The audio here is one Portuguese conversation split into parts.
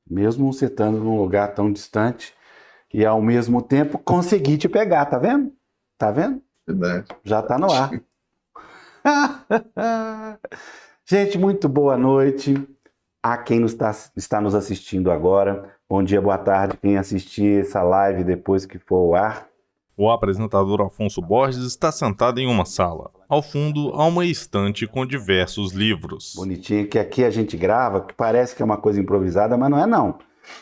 mesmo você estando num lugar tão distante e ao mesmo tempo conseguir te pegar, tá vendo? Tá vendo? Verdade. Já tá no ar. Gente, muito boa noite a quem está nos assistindo agora. Bom dia, boa tarde, quem assistir essa live depois que for ao ar. O apresentador Afonso Borges está sentado em uma sala. Ao fundo, há uma estante com diversos livros. Bonitinho, que aqui a gente grava, que parece que é uma coisa improvisada, mas não é não.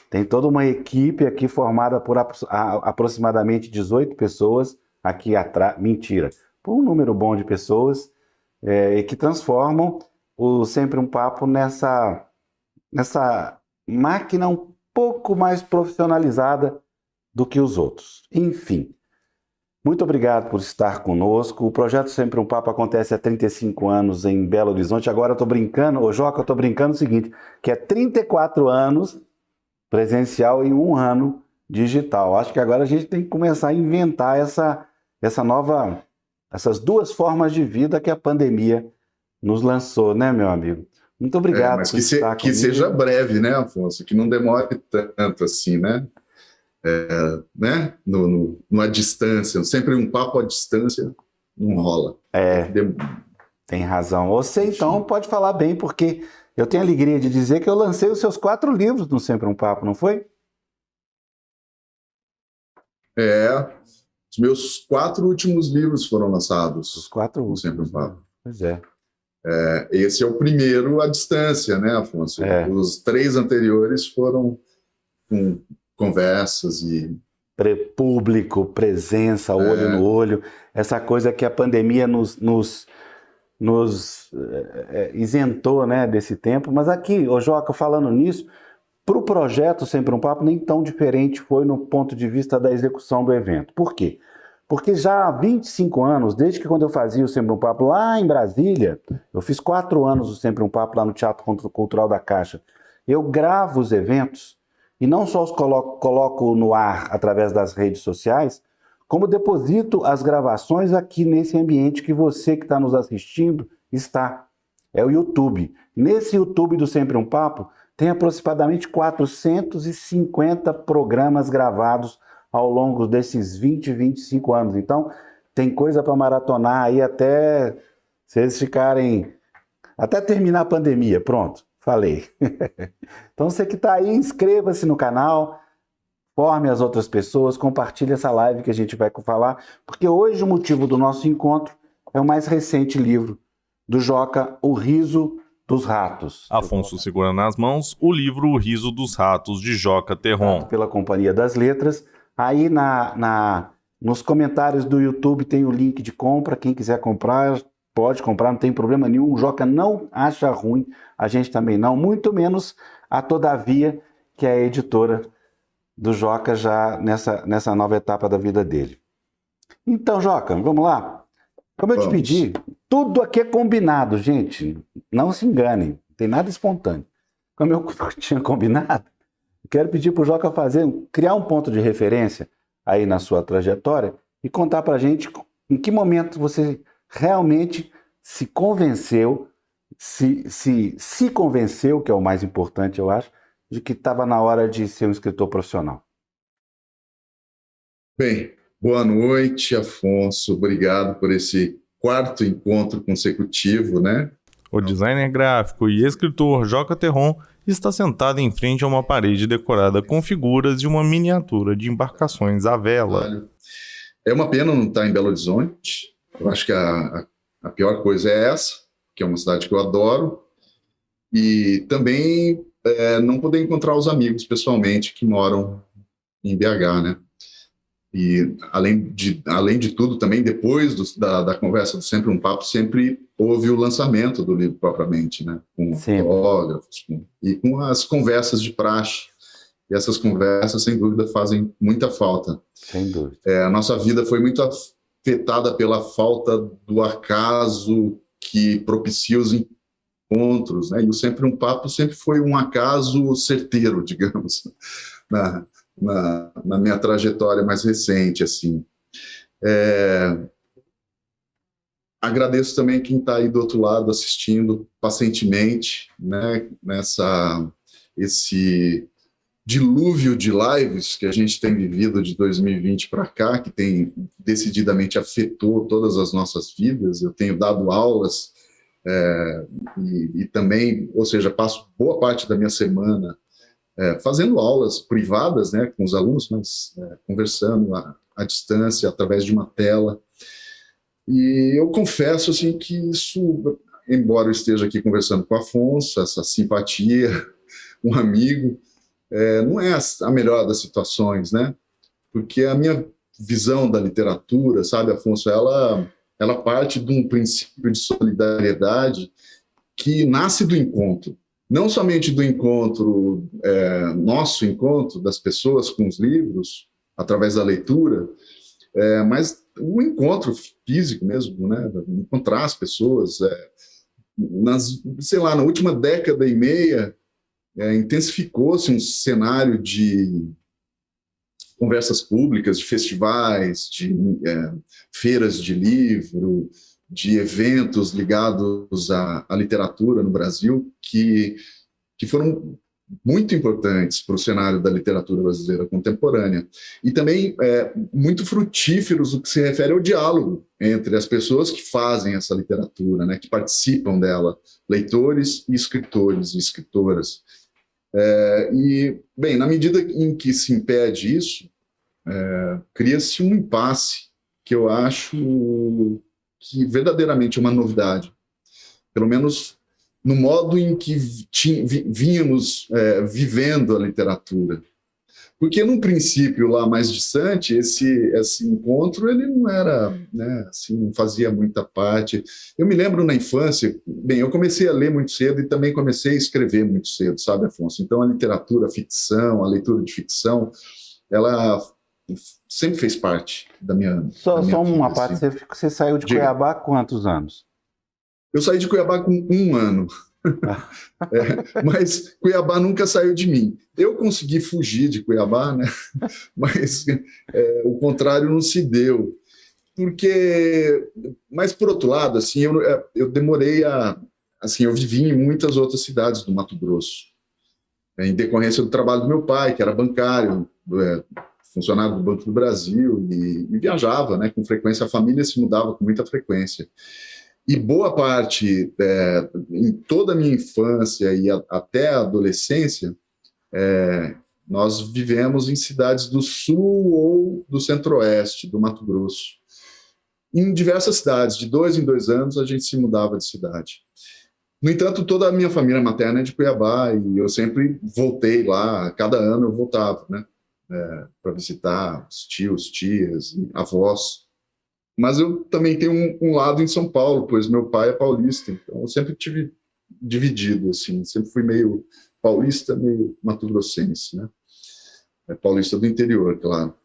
Tem toda uma equipe aqui formada por aproximadamente 18 pessoas aqui atrás. Mentira, por um número bom de pessoas e que transformam o Sempre um Papo nessa máquina um pouco mais profissionalizada do que os outros. Enfim, muito obrigado por estar conosco. O projeto Sempre um Papo acontece há 35 anos em Belo Horizonte. Agora eu estou brincando, ô Joca, eu estou brincando o seguinte, que é 34 anos presencial e 1 ano digital. Acho que agora a gente tem que começar a inventar essas duas formas de vida que a pandemia nos lançou, né, meu amigo? Muito obrigado Mas por estar que comigo. seja breve, né, Afonso? Que não demore tanto assim, né? Numa distância, sempre um papo à distância não rola. Tem razão. Você então pode falar bem, porque eu tenho a alegria de dizer que eu lancei os seus 4 livros no Sempre um Papo, não foi? Os meus 4 últimos livros foram lançados. Os 4 no Sempre um últimos. Papo. Pois é. Esse é o primeiro à distância, né, Afonso? Os 3 anteriores foram com conversas e Público, presença, olho no olho, essa coisa que a pandemia nos isentou, né, desse tempo. Mas aqui, ô Joca, falando nisso, para o projeto Sempre um Papo, nem tão diferente foi no ponto de vista da execução do evento. Por quê? Porque já há 25 anos, desde que quando eu fazia o Sempre um Papo lá em Brasília, eu fiz 4 anos o Sempre um Papo lá no Teatro Cultural da Caixa, eu gravo os eventos e não só os coloco no ar através das redes sociais, como deposito as gravações aqui nesse ambiente que você que está nos assistindo está. É o YouTube. Nesse YouTube do Sempre um Papo, tem aproximadamente 450 programas gravados ao longo desses 25 anos. Então, tem coisa para maratonar aí até vocês ficarem... até terminar a pandemia. Pronto, falei. Então, você que está aí, inscreva-se no canal, forme as outras pessoas, compartilhe essa live que a gente vai falar, porque hoje o motivo do nosso encontro é o mais recente livro do Joca, O Riso dos Ratos. Afonso segura nas mãos o livro O Riso dos Ratos, de Joca Terron. Pela Companhia das Letras. Aí nos comentários do YouTube tem o link de compra. Quem quiser comprar, pode comprar, não tem problema nenhum. O Joca não acha ruim, a gente também não. Muito menos a Todavia, que é a editora do Joca já nessa nova etapa da vida dele. Então, Joca, vamos lá? Como eu te pedi, tudo aqui é combinado, gente. Não se enganem, não tem nada espontâneo. Como eu tinha combinado, quero pedir para o Joca criar um ponto de referência aí na sua trajetória e contar para a gente em que momento você realmente se convenceu, se convenceu, que é o mais importante, eu acho, de que estava na hora de ser um escritor profissional. Bem, boa noite, Afonso. Obrigado por esse 4º encontro consecutivo, né? O designer gráfico e escritor Joca Terron está sentado em frente a uma parede decorada com figuras de uma miniatura de embarcações à vela. É uma pena não estar em Belo Horizonte. Eu acho que a pior coisa é essa, que é uma cidade que eu adoro. E também não poder encontrar os amigos pessoalmente que moram em BH, né? E, além de tudo, também, depois da conversa do Sempre um Papo, sempre houve o lançamento do livro propriamente, né? Com autógrafos e com as conversas de praxe. E essas conversas, sem dúvida, fazem muita falta. Sem dúvida. A nossa vida foi muito afetada pela falta do acaso que propicia os encontros, né? E o Sempre um Papo sempre foi um acaso certeiro, digamos, na minha trajetória mais recente, assim. Agradeço também quem está aí do outro lado assistindo pacientemente, né, esse dilúvio de lives que a gente tem vivido de 2020 para cá, que tem decididamente afetou todas as nossas vidas. Eu tenho dado aulas e também, ou seja, passo boa parte da minha semana fazendo aulas privadas, né, com os alunos, mas conversando à distância, através de uma tela. E eu confesso assim, que isso, embora eu esteja aqui conversando com o Afonso, essa simpatia, um amigo, não é a melhor das situações, né? Porque a minha visão da literatura, sabe, Afonso, ela parte de um princípio de solidariedade que nasce do encontro. Não somente do encontro, nosso encontro das pessoas com os livros, através da leitura, mas um encontro físico mesmo, né? Encontrar as pessoas. Sei lá, na última década e meia, intensificou-se um cenário de conversas públicas, de festivais, de feiras de livro, de eventos ligados à literatura no Brasil, que foram muito importantes para o cenário da literatura brasileira contemporânea. E também muito frutíferos no que se refere ao diálogo entre as pessoas que fazem essa literatura, né, que participam dela, leitores e escritores e escritoras. E, bem, na medida em que se impede isso, cria-se um impasse que eu acho que verdadeiramente é uma novidade, pelo menos no modo em que vínhamos vivendo a literatura. Porque, num princípio lá mais distante, esse encontro ele não era, né, assim, não fazia muita parte. Eu me lembro na infância, bem, eu comecei a ler muito cedo e também comecei a escrever muito cedo, sabe, Afonso? Então, a literatura, a ficção, a leitura de ficção, ela sempre fez parte da minha Só vida, uma assim. parte, você saiu de Cuiabá há quantos anos? Eu saí de Cuiabá com 1 ano. Mas Cuiabá nunca saiu de mim. Eu consegui fugir de Cuiabá, né? Mas o contrário não se deu. Mas, por outro lado, assim, eu demorei assim, eu vivi em muitas outras cidades do Mato Grosso, em decorrência do trabalho do meu pai, que era bancário, funcionário do Banco do Brasil, e viajava, né, com frequência. A família se mudava com muita frequência. E boa parte, em toda a minha infância e até a adolescência, nós vivemos em cidades do sul ou do centro-oeste do Mato Grosso. Em diversas cidades, de 2 em 2 anos, a gente se mudava de cidade. No entanto, toda a minha família materna é de Cuiabá e eu sempre voltei lá, cada ano eu voltava, né, para visitar os tios, tias, avós. Mas eu também tenho um lado em São Paulo, pois meu pai é paulista, então eu sempre tive dividido, assim, sempre fui meio paulista, meio mato-grossense, né? Paulista do interior, claro.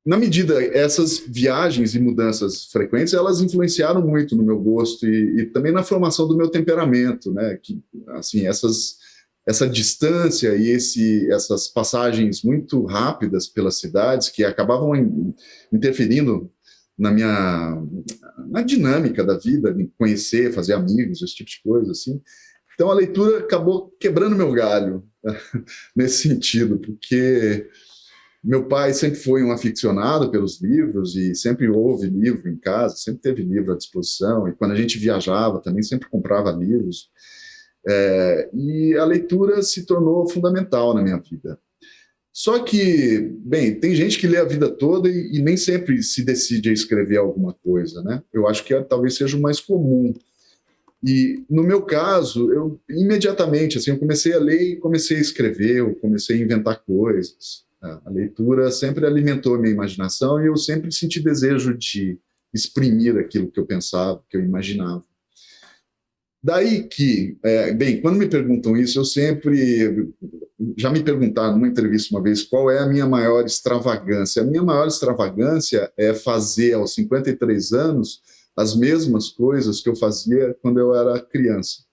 Na medida, essas viagens e mudanças frequentes, elas influenciaram muito no meu gosto e também na formação do meu temperamento, né? Que, assim, essa distância e essas passagens muito rápidas pelas cidades que acabavam interferindo na dinâmica da vida, de conhecer, fazer amigos, esse tipo de coisa, assim. Então, a leitura acabou quebrando meu galho, né, nesse sentido, porque meu pai sempre foi um aficionado pelos livros e sempre houve livro em casa, sempre teve livro à disposição, e quando a gente viajava também sempre comprava livros. E a leitura se tornou fundamental na minha vida. Só que, bem, tem gente que lê a vida toda e nem sempre se decide a escrever alguma coisa, né? Eu acho que talvez seja o mais comum. E, no meu caso, eu imediatamente, assim, eu comecei a ler e comecei a escrever, eu comecei a inventar coisas. A leitura sempre alimentou a minha imaginação e eu sempre senti desejo de exprimir aquilo que eu pensava, que eu imaginava. Daí que, bem, quando me perguntam isso, eu sempre... Já me perguntaram numa entrevista uma vez qual é a minha maior extravagância. A minha maior extravagância é fazer, aos 53 anos, as mesmas coisas que eu fazia quando eu era criança,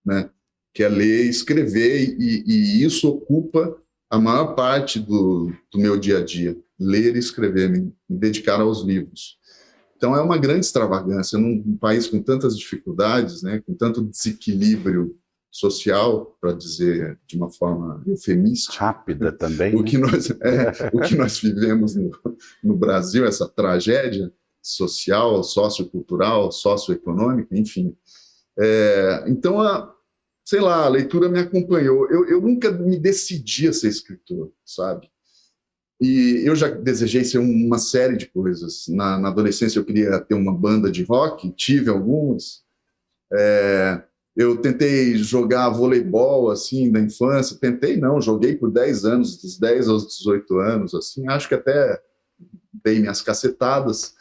né? Que é ler e escrever, e isso ocupa a maior parte do meu dia a dia. Ler e escrever, me dedicar aos livros. Então, é uma grande extravagância num país com tantas dificuldades, né, com tanto desequilíbrio social, para dizer de uma forma eufemística. Rápida também. O que nós vivemos no Brasil, essa tragédia social, sociocultural, socioeconômica, enfim. Então, sei lá, a leitura me acompanhou. Eu nunca me decidi a ser escritor, sabe? E eu já desejei ser uma série de coisas. Na adolescência eu queria ter uma banda de rock, tive algumas. Eu tentei jogar voleibol, assim, na infância. Tentei, não, joguei por 10 anos, dos 10 aos 18 anos, assim. Acho que até dei minhas cacetadas,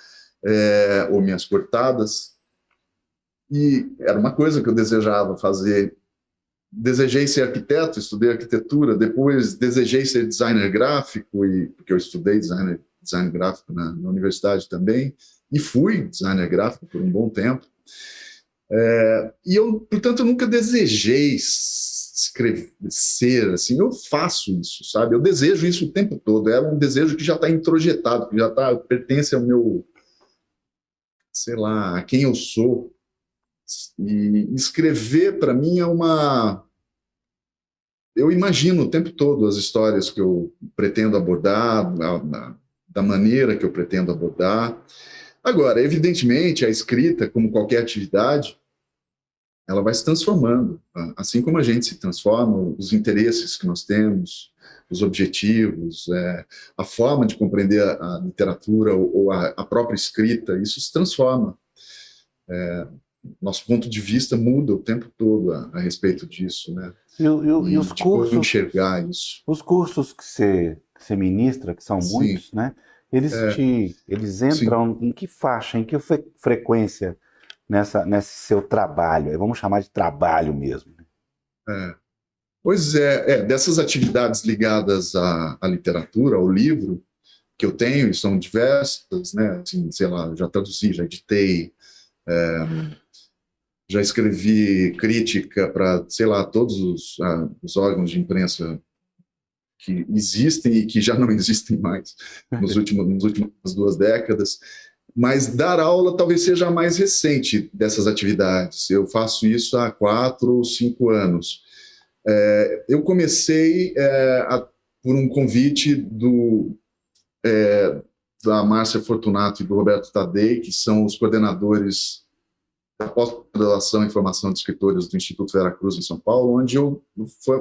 ou minhas cortadas. E era uma coisa que eu desejava fazer. Desejei ser arquiteto, estudei arquitetura, depois desejei ser designer gráfico, porque eu estudei design gráfico na universidade também, e fui designer gráfico por um bom tempo. E eu, portanto, eu nunca desejei ser assim. Eu faço isso, sabe? Eu desejo isso o tempo todo. É um desejo que já está introjetado, que já pertence ao meu, sei lá, a quem eu sou. E escrever, para mim, eu imagino o tempo todo as histórias que eu pretendo abordar, da maneira que eu pretendo abordar. Agora, evidentemente, a escrita, como qualquer atividade, ela vai se transformando. Assim como a gente se transforma, os interesses que nós temos, os objetivos, a forma de compreender a literatura ou a própria escrita, isso se transforma. Nosso ponto de vista muda o tempo todo a respeito disso, né? E os cursos, enxergar isso. Os cursos que você ministra, que são muitos, né? Eles entram em que faixa, em que frequência nesse seu trabalho? Vamos chamar de trabalho mesmo. Pois dessas atividades ligadas à literatura, ao livro, que eu tenho, e são diversas, né? Assim, sei lá, já traduzi, já editei, já escrevi crítica para, sei lá, todos os órgãos de imprensa que existem e que já não existem mais nas últimas 2 décadas. Mas dar aula talvez seja a mais recente dessas atividades. Eu faço isso há 4 ou 5 anos. Eu comecei por um convite da Márcia Fortunato e do Roberto Tadei, que são os coordenadores da pós-graduação em formação de escritores do Instituto Veracruz, em São Paulo, onde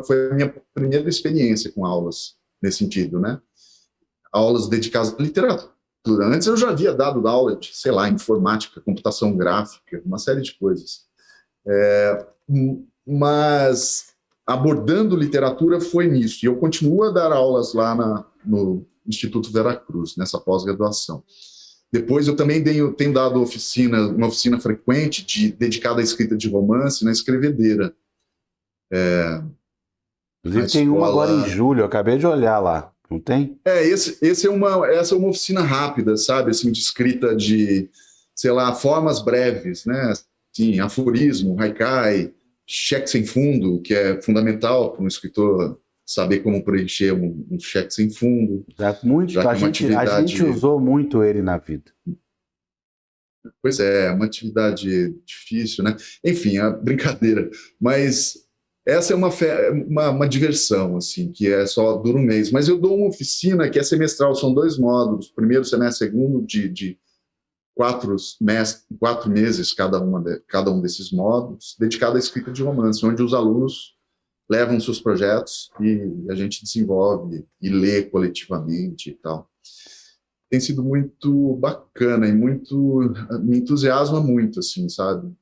foi a minha primeira experiência com aulas nesse sentido, né? Aulas dedicadas à literatura. Antes eu já havia dado aula de, sei lá, informática, computação gráfica, uma série de coisas. Mas abordando literatura foi nisso. E eu continuo a dar aulas lá no Instituto Veracruz, nessa pós-graduação. Depois eu também tenho dado uma oficina frequente dedicada à escrita de romance na Escrevedeira. Inclusive tem uma agora em julho, eu acabei de olhar lá, não tem? Essa é uma oficina rápida, sabe, assim, de escrita de, sei lá, formas breves, né, assim, aforismo, haikai, cheque sem fundo, que é fundamental para um escritor saber como preencher um cheque sem fundo. A gente usou muito ele na vida. Pois é uma atividade difícil, né? Enfim, a brincadeira. Mas essa é uma diversão, assim, que dura um mês. Mas eu dou uma oficina que é semestral, são 2 módulos, primeiro semestre, segundo, de 4 meses cada um desses módulos, dedicado à escrita de romance, onde os alunos levam seus projetos e a gente desenvolve e lê coletivamente e tal. Tem sido muito bacana e me entusiasma muito, assim, sabe?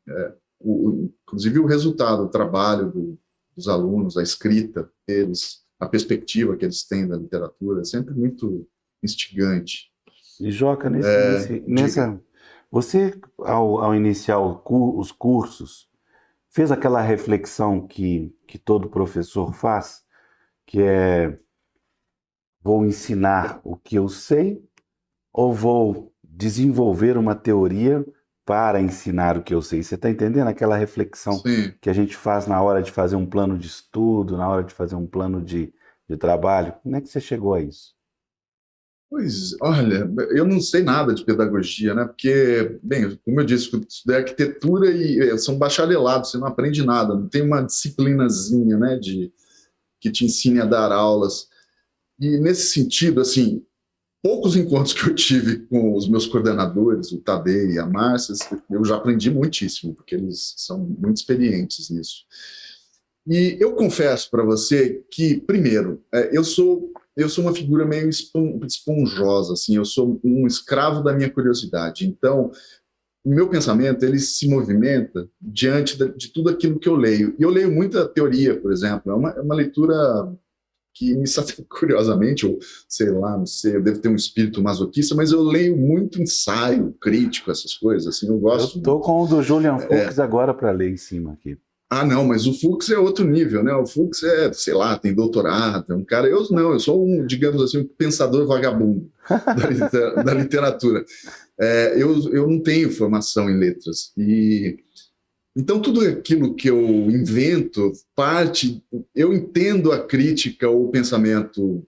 Inclusive o resultado, o trabalho dos alunos, a escrita deles, a perspectiva que eles têm da literatura, é sempre muito instigante. E Joca, você, ao iniciar os cursos, fez aquela reflexão que todo professor faz, que é: vou ensinar o que eu sei ou vou desenvolver uma teoria para ensinar o que eu sei? Você está entendendo aquela reflexão que a gente faz na hora de fazer um plano de estudo, na hora de fazer um plano de trabalho? Como é que você chegou a isso? Pois, olha, eu não sei nada de pedagogia, né? Porque, bem, como eu disse, eu estudei arquitetura e são bacharelados, você não aprende nada, não tem uma disciplinazinha, né, que te ensine a dar aulas. E nesse sentido, assim, poucos encontros que eu tive com os meus coordenadores, o Tadei e a Márcia, eu já aprendi muitíssimo, porque eles são muito experientes nisso. E eu confesso para você que, primeiro, eu sou uma figura meio esponjosa, assim, eu sou um escravo da minha curiosidade. Então, o meu pensamento, ele se movimenta diante de tudo aquilo que eu leio. E eu leio muita teoria, por exemplo, é uma leitura que me satisfaz curiosamente, ou sei lá, não sei, eu devo ter um espírito masoquista, mas eu leio muito ensaio crítico, essas coisas, assim, eu gosto. Eu tô com o do Julian Fuchs agora para ler em cima aqui. Ah, não, mas o Fuchs é outro nível, né? O Fuchs sei lá, tem doutorado, é um cara... Eu não, eu sou digamos assim, um pensador vagabundo da literatura. Eu não tenho formação em letras. Então, tudo aquilo que eu invento eu entendo a crítica ou o pensamento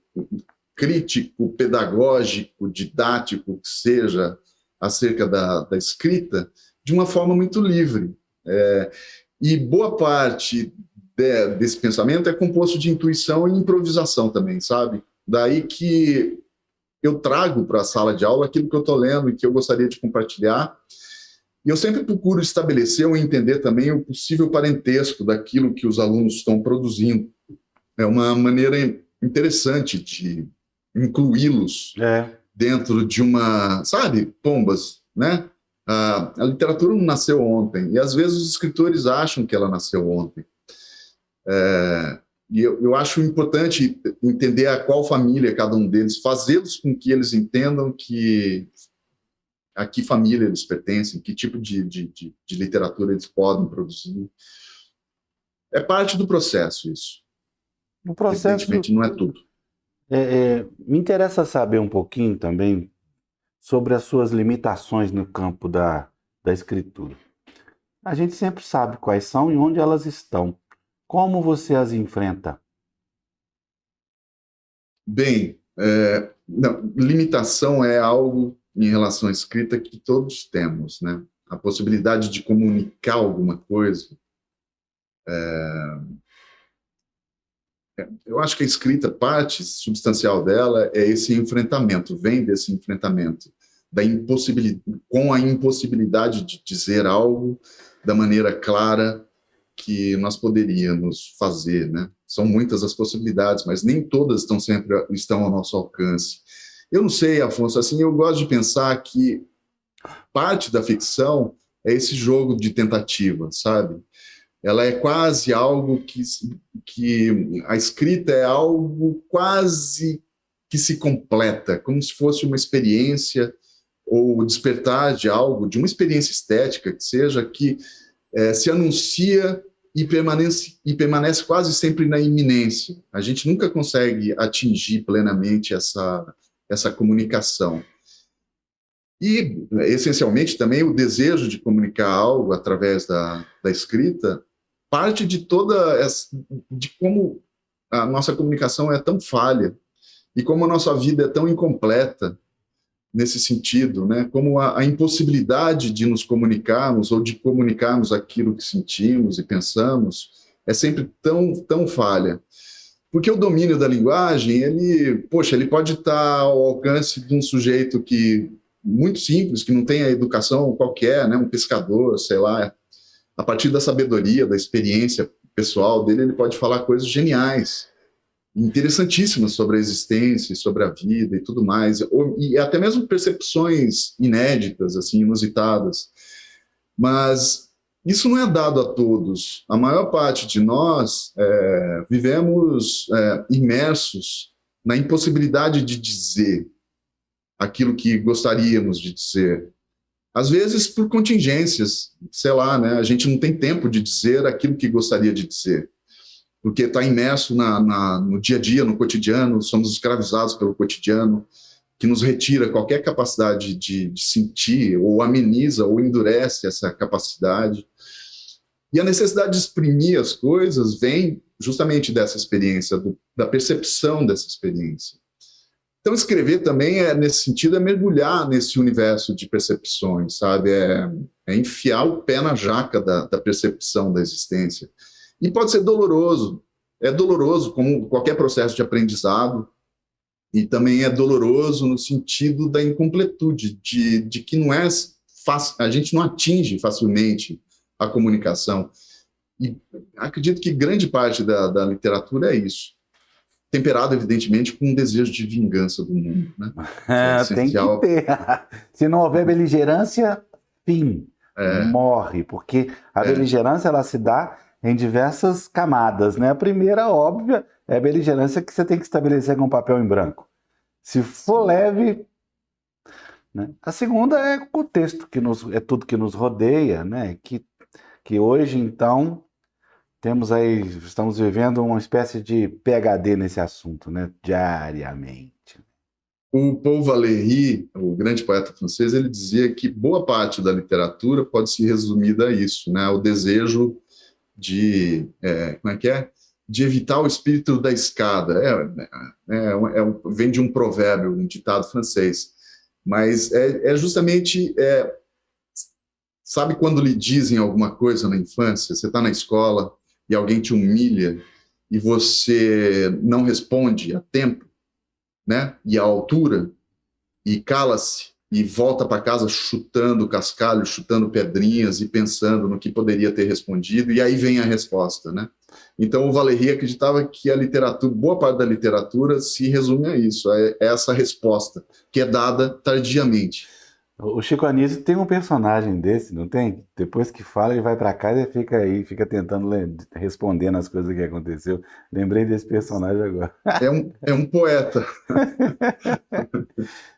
crítico, pedagógico, didático, que seja, acerca da escrita, de uma forma muito livre. E boa parte desse pensamento é composto de intuição e improvisação também, sabe? Daí que eu trago para a sala de aula aquilo que eu estou lendo e que eu gostaria de compartilhar. E eu sempre procuro estabelecer ou entender também o possível parentesco daquilo que os alunos estão produzindo. É uma maneira interessante de incluí-los dentro de uma... Sabe, pombas, né? A literatura não nasceu ontem, e às vezes os escritores acham que ela nasceu ontem. E eu acho importante entender a qual família cada um deles, fazê-los com que eles entendam a que família eles pertencem, que tipo de literatura eles podem produzir. É parte do processo, isso. O processo... Evidentemente, não é tudo. Me interessa saber um pouquinho também sobre as suas limitações no campo da escritura. A gente sempre sabe quais são e onde elas estão. Como você as enfrenta? Bem, não, limitação é algo em relação à escrita que todos temos, né? A possibilidade de comunicar alguma coisa. Eu acho que a escrita, parte substancial dela é esse enfrentamento, vem desse enfrentamento, com a impossibilidade de dizer algo da maneira clara que nós poderíamos fazer, né? São muitas as possibilidades, mas nem todas estão ao nosso alcance. Eu não sei, Afonso, assim, eu gosto de pensar que parte da ficção é esse jogo de tentativa, sabe? Ela é quase algo que a escrita é algo quase que se completa, como se fosse uma experiência ou despertar de algo, de uma experiência estética que seja, que se anuncia e permanece quase sempre na iminência. A gente nunca consegue atingir plenamente essa comunicação. E, essencialmente, também o desejo de comunicar algo através da escrita parte de de como a nossa comunicação é tão falha e como a nossa vida é tão incompleta nesse sentido, né? Como a impossibilidade de nos comunicarmos ou de comunicarmos aquilo que sentimos e pensamos é sempre tão falha. Porque o domínio da linguagem, ele pode estar ao alcance de um sujeito muito simples, que não tem a educação qualquer, né? Um pescador, sei lá. A partir da sabedoria, da experiência pessoal dele, ele pode falar coisas geniais, interessantíssimas sobre a existência, sobre a vida e tudo mais, e até mesmo percepções inéditas, assim, inusitadas. Mas isso não é dado a todos. A maior parte de nós vivemos imersos na impossibilidade de dizer aquilo que gostaríamos de dizer. Às vezes por contingências, sei lá, né? A gente não tem tempo de dizer aquilo que gostaria de dizer, porque está imerso no dia a dia, no cotidiano, somos escravizados pelo cotidiano, que nos retira qualquer capacidade de sentir, ou ameniza, ou endurece essa capacidade. E a necessidade de exprimir as coisas vem justamente dessa experiência, da percepção dessa experiência. Então, escrever também, nesse sentido, é mergulhar nesse universo de percepções, sabe? É enfiar o pé na jaca da percepção da existência. E pode ser doloroso. É doloroso, como qualquer processo de aprendizado, e também é doloroso no sentido da incompletude, de que não é fácil, a gente não atinge facilmente a comunicação. E acredito que grande parte da literatura é isso. Temperado, evidentemente, com um desejo de vingança do mundo, né? Tem que ter. Se não houver beligerância, fim. Morre, porque a beligerância ela se dá em diversas camadas, né? A primeira, óbvia, é a beligerância que você tem que estabelecer com papel em branco. Se for leve, né? A segunda é o contexto, é tudo que nos rodeia, né? Que hoje, então, estamos vivendo uma espécie de PhD nesse assunto, né? Diariamente. O Paul Valéry, o grande poeta francês, ele dizia que boa parte da literatura pode ser resumida a isso, né? O desejo de de evitar o espírito da escada. Vem de um provérbio, um ditado francês. Mas é justamente... sabe quando lhe dizem alguma coisa na infância? Você está na escola e alguém te humilha e você não responde a tempo, né? E à altura, e cala-se, e volta para casa chutando cascalho, chutando pedrinhas e pensando no que poderia ter respondido, e aí vem a resposta, né? Então o Valéry acreditava que a literatura, boa parte da literatura se resume a isso, a essa resposta, que é dada tardiamente. O Chico Anísio tem um personagem desse, não tem? Depois que fala, ele vai para casa e fica tentando respondendo as coisas que aconteceu. Lembrei desse personagem agora. É um poeta.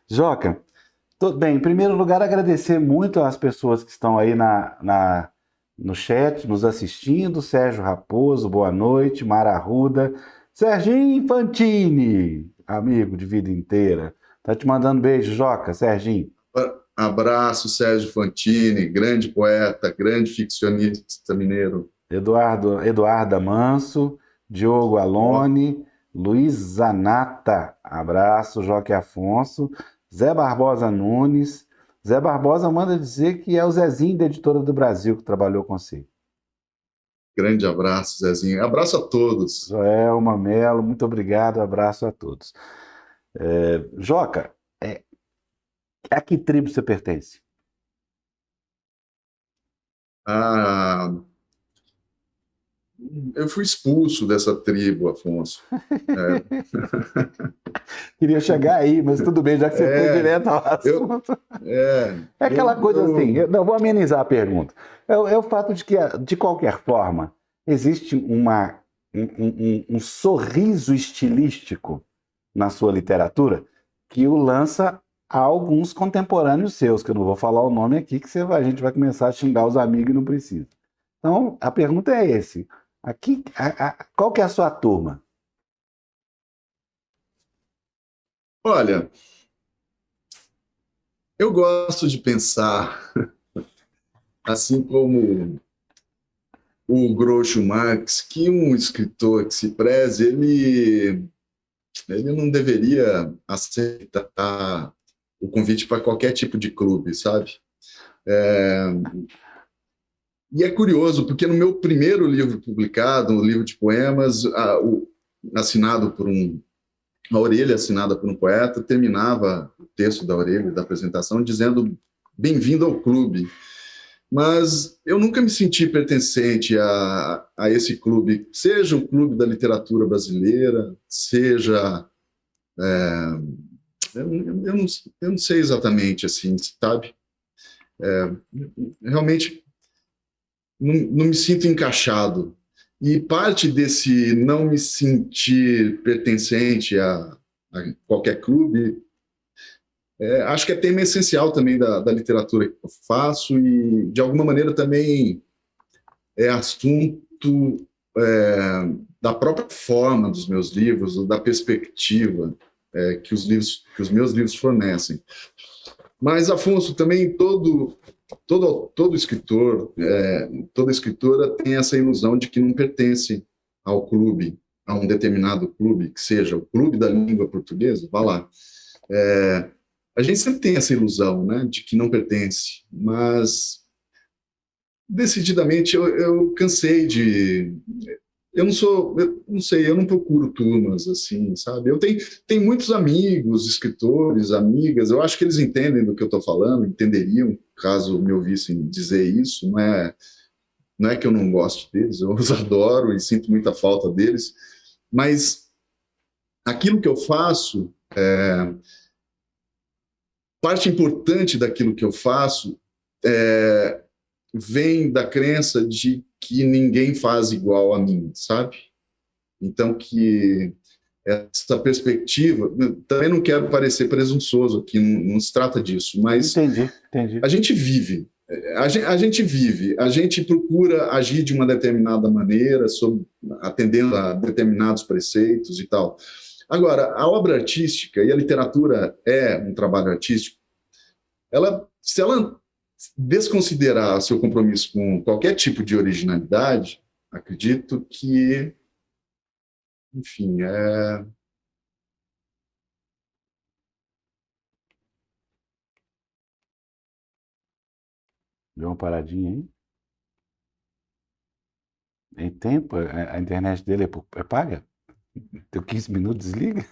Joca, tudo bem. Em primeiro lugar, agradecer muito às pessoas que estão aí no chat, nos assistindo. Sérgio Raposo, boa noite. Mara Arruda. Serginho Infantini, amigo de vida inteira. Tá te mandando beijo, Joca, Serginho. Abraço, Sérgio Fantini, grande poeta, grande ficcionista mineiro. Eduarda Manso, Diogo Alone, Luiz Zanata, abraço, Joque Afonso, Zé Barbosa Nunes. Zé Barbosa manda dizer que é o Zezinho da Editora do Brasil que trabalhou com você. Grande abraço, Zezinho. Abraço a todos. Joelma Melo, muito obrigado, abraço a todos. Joca, a que tribo você pertence? Eu fui expulso dessa tribo, Afonso. Queria chegar aí, mas tudo bem, já que você foi direto ao assunto. Aquela coisa assim, não vou amenizar a pergunta. É o fato de que, de qualquer forma, existe um sorriso estilístico na sua literatura que o lança a alguns contemporâneos seus, que eu não vou falar o nome aqui, que a gente vai começar a xingar os amigos e não precisa. Então, a pergunta é essa. Qual que é a sua turma? Olha, eu gosto de pensar, assim como o Groucho Marx, que um escritor que se preze, ele não deveria aceitar o convite para qualquer tipo de clube, sabe? E é curioso, porque no meu primeiro livro publicado, um livro de poemas, assinado por a orelha assinada por um poeta, terminava o texto da orelha, da apresentação, dizendo bem-vindo ao clube. Mas eu nunca me senti pertencente a esse clube, seja o clube da literatura brasileira, seja... eu não sei exatamente, assim, sabe? Realmente não me sinto encaixado. E parte desse não me sentir pertencente a qualquer clube, acho que é tema essencial também da literatura que eu faço e, de alguma maneira, também é assunto da própria forma dos meus livros, da perspectiva que os meus livros fornecem. Mas, Afonso, também todo escritor, toda escritora tem essa ilusão de que não pertence ao clube, a um determinado clube, que seja o clube da língua portuguesa, vá lá. A gente sempre tem essa ilusão, né, de que não pertence, mas decididamente eu cansei de... Eu não sei, eu não procuro turmas assim, sabe? Eu tenho muitos amigos, escritores, amigas, eu acho que eles entendem do que eu estou falando, entenderiam caso me ouvissem dizer isso, não é que eu não goste deles, eu os adoro e sinto muita falta deles, mas aquilo que eu faço, parte importante daquilo que eu faço vem da crença de que ninguém faz igual a mim, sabe? Então, que essa perspectiva, também não quero parecer presunçoso aqui, não se trata disso, mas Entendi. a gente vive, a gente procura agir de uma determinada maneira, atendendo a determinados preceitos e tal. Agora, a obra artística, e a literatura é um trabalho artístico, se ela desconsiderar seu compromisso com qualquer tipo de originalidade, acredito que, enfim, Deu uma paradinha aí? Tem tempo? A internet dele é paga? Deu 15 minutos, desliga?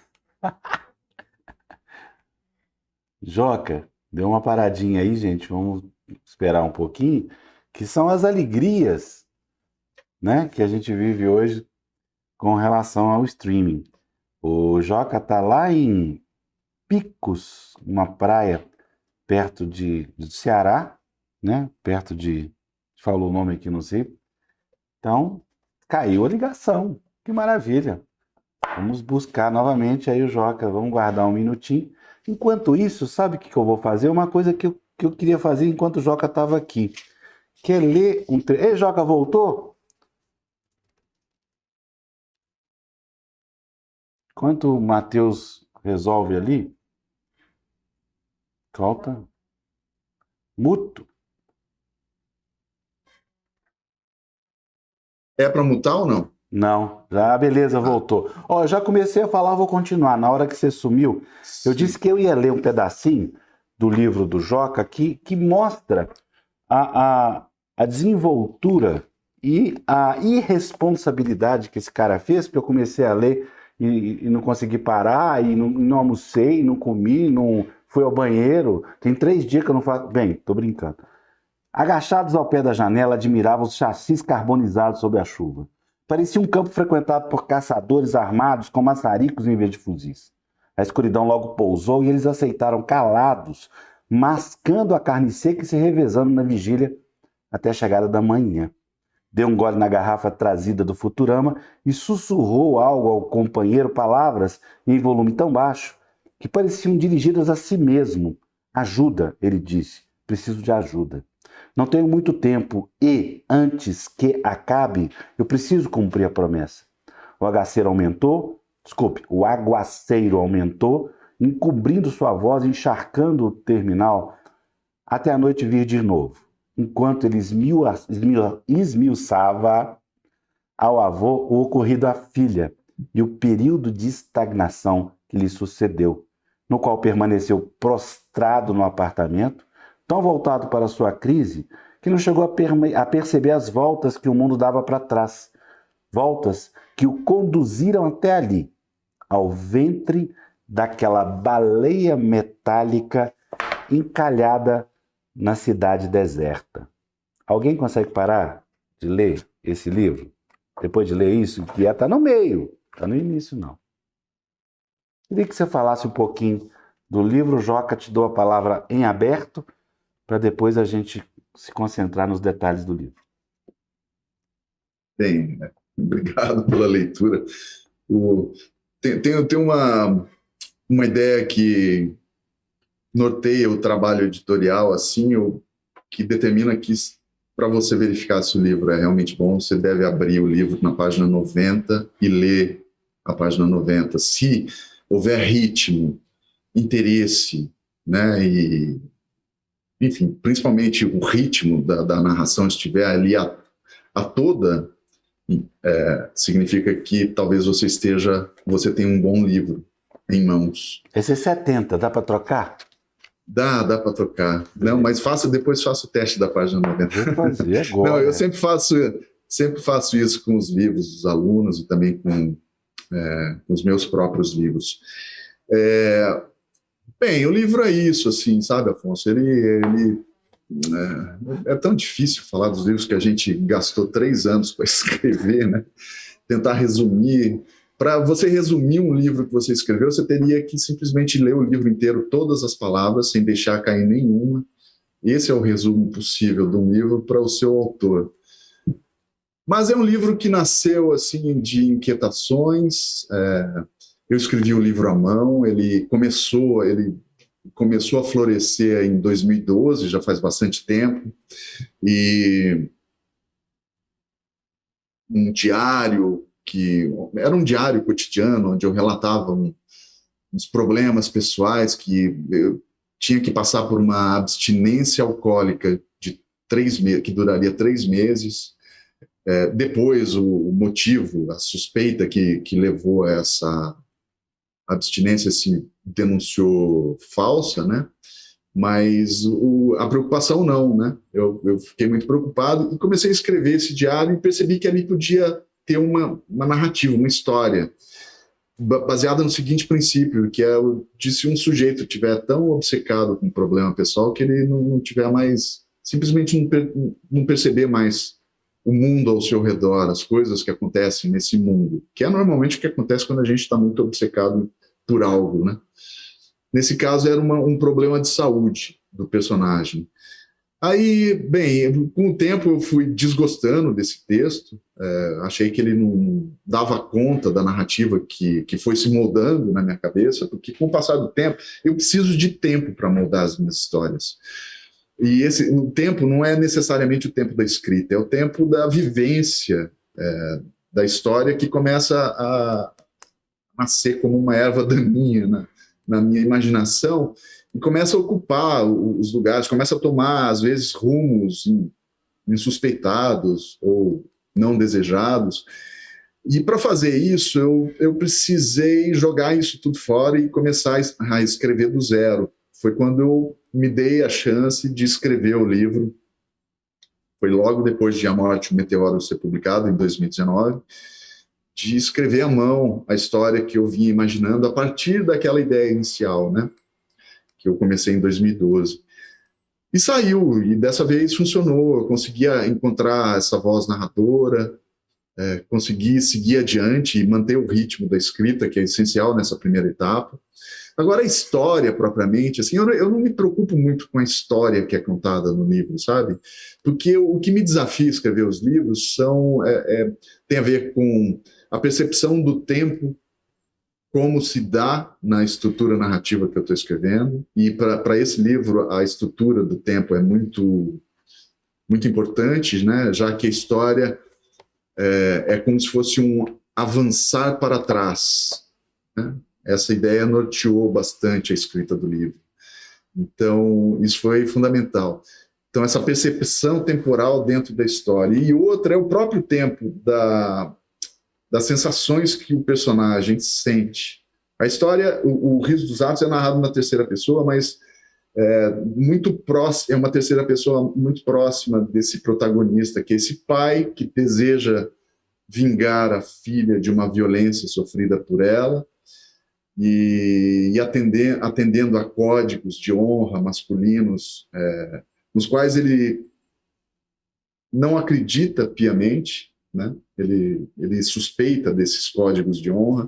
Joca, deu uma paradinha aí, gente. Vamos esperar um pouquinho. Que são as alegrias, né, que a gente vive hoje com relação ao streaming. O Joca tá lá em Picos, uma praia perto do Ceará, né? Perto de... Falou o nome aqui, não sei. Então, caiu a ligação. Que maravilha. Vamos buscar novamente aí o Joca. Vamos guardar um minutinho. Enquanto isso, sabe o que eu vou fazer? Uma coisa que eu queria fazer enquanto o Joca estava aqui. Que é ler um trecho. Ei, Joca, voltou? Enquanto o Matheus resolve ali, falta muto. é para mutar ou não? Não, já, beleza, voltou. Ó, eu já comecei a falar, vou continuar. Na hora que você sumiu, eu disse que eu ia ler um pedacinho do livro do Joca que mostra a desenvoltura e a irresponsabilidade que esse cara fez, porque eu comecei a ler e não consegui parar, e não almocei, não comi, não fui ao banheiro. Tem 3 dias que eu não faço... Bem, tô brincando. Agachados ao pé da janela, admiravam os chassis carbonizados sob a chuva. Parecia um campo frequentado por caçadores armados com maçaricos em vez de fuzis. A escuridão logo pousou e eles aceitaram calados, mascando a carne seca e se revezando na vigília até a chegada da manhã. Deu um gole na garrafa trazida do Futurama e sussurrou algo ao companheiro, palavras em volume tão baixo que pareciam dirigidas a si mesmo. Ajuda, ele disse. Preciso de ajuda. Não tenho muito tempo e, antes que acabe, eu preciso cumprir a promessa. O aguaceiro aumentou, encobrindo sua voz, encharcando o terminal, até a noite vir de novo, enquanto ele esmiuçava ao avô o ocorrido à filha e o período de estagnação que lhe sucedeu, no qual permaneceu prostrado no apartamento, tão voltado para sua crise, que não chegou a perceber as voltas que o mundo dava para trás. Voltas que o conduziram até ali, ao ventre daquela baleia metálica encalhada na cidade deserta. Alguém consegue parar de ler esse livro? Depois de ler isso, que está no meio, está no início não. Queria que você falasse um pouquinho do livro. Joca, te dou a palavra em aberto, para depois a gente se concentrar nos detalhes do livro. Bem, obrigado pela leitura. Tem uma ideia que norteia o trabalho editorial, assim, que determina que, para você verificar se o livro é realmente bom, você deve abrir o livro na página 90 e ler a página 90. Se houver ritmo, interesse, né, e enfim, principalmente o ritmo da narração estiver ali a toda, significa que talvez você tenha um bom livro. em mãos. Esse é 70, dá para trocar? Dá para trocar. Não, mas depois faço o teste da página 90. Vou fazer agora. Não, eu sempre faço isso com os livros dos alunos e também com os meus próprios livros. Bem, o livro é isso, assim, sabe, Afonso? Ele é tão difícil falar dos livros que a gente gastou 3 anos para escrever, né? Tentar resumir. Para você resumir um livro que você escreveu, você teria que simplesmente ler o livro inteiro, todas as palavras, sem deixar cair nenhuma. Esse é o resumo possível de um livro para o seu autor. Mas é um livro que nasceu assim de inquietações. Eu escrevi o livro à mão, ele começou a florescer em 2012, já faz bastante tempo, e um diário que era um diário cotidiano, onde eu relatava uns problemas pessoais, que eu tinha que passar por uma abstinência alcoólica de 3 meses, que duraria 3 meses. Depois, o motivo, a suspeita que levou a essa abstinência se denunciou falsa, né? Mas a preocupação não, né? Eu fiquei muito preocupado e comecei a escrever esse diário e percebi que ali podia ter uma narrativa, uma história, baseada no seguinte princípio, que é de se um sujeito estiver tão obcecado com um problema pessoal que ele não tiver mais, simplesmente não perceber mais o mundo ao seu redor, as coisas que acontecem nesse mundo, que é normalmente o que acontece quando a gente está muito obcecado por algo, né? Nesse caso era um problema de saúde do personagem. Aí, bem, com o tempo eu fui desgostando desse texto, achei que ele não dava conta da narrativa que foi se moldando na minha cabeça, porque com o passar do tempo, eu preciso de tempo para moldar as minhas histórias. E o tempo não é necessariamente o tempo da escrita, é o tempo da vivência da história que começa a nascer como uma erva daninha na minha imaginação, e começa a ocupar os lugares, começa a tomar, às vezes, rumos insuspeitados ou não desejados. E para fazer isso, eu precisei jogar isso tudo fora e começar a escrever do zero. Foi quando eu me dei a chance de escrever o livro. Foi logo depois de A Morte e o Meteoro ser publicado, em 2019, de escrever à mão a história que eu vinha imaginando a partir daquela ideia inicial, né? Que eu comecei em 2012. E saiu, e dessa vez funcionou. Eu conseguia encontrar essa voz narradora, consegui seguir adiante e manter o ritmo da escrita, que é essencial nessa primeira etapa. Agora, a história, propriamente, assim, eu não me preocupo muito com a história que é contada no livro, sabe? Porque o que me desafia a escrever os livros tem a ver com a percepção do tempo, como se dá na estrutura narrativa que eu estou escrevendo. E para esse livro, a estrutura do tempo é muito, muito importante, né? Já que a história é como se fosse um avançar para trás, né? Essa ideia norteou bastante a escrita do livro. Então, isso foi fundamental. Então, essa percepção temporal dentro da história. E outra é o próprio tempo das sensações que o personagem sente. A história, o Riso dos Ratos é narrado na terceira pessoa, mas é uma terceira pessoa muito próxima desse protagonista, que é esse pai que deseja vingar a filha de uma violência sofrida por ela, e atendendo a códigos de honra masculinos, nos quais ele não acredita piamente, né? Ele suspeita desses códigos de honra.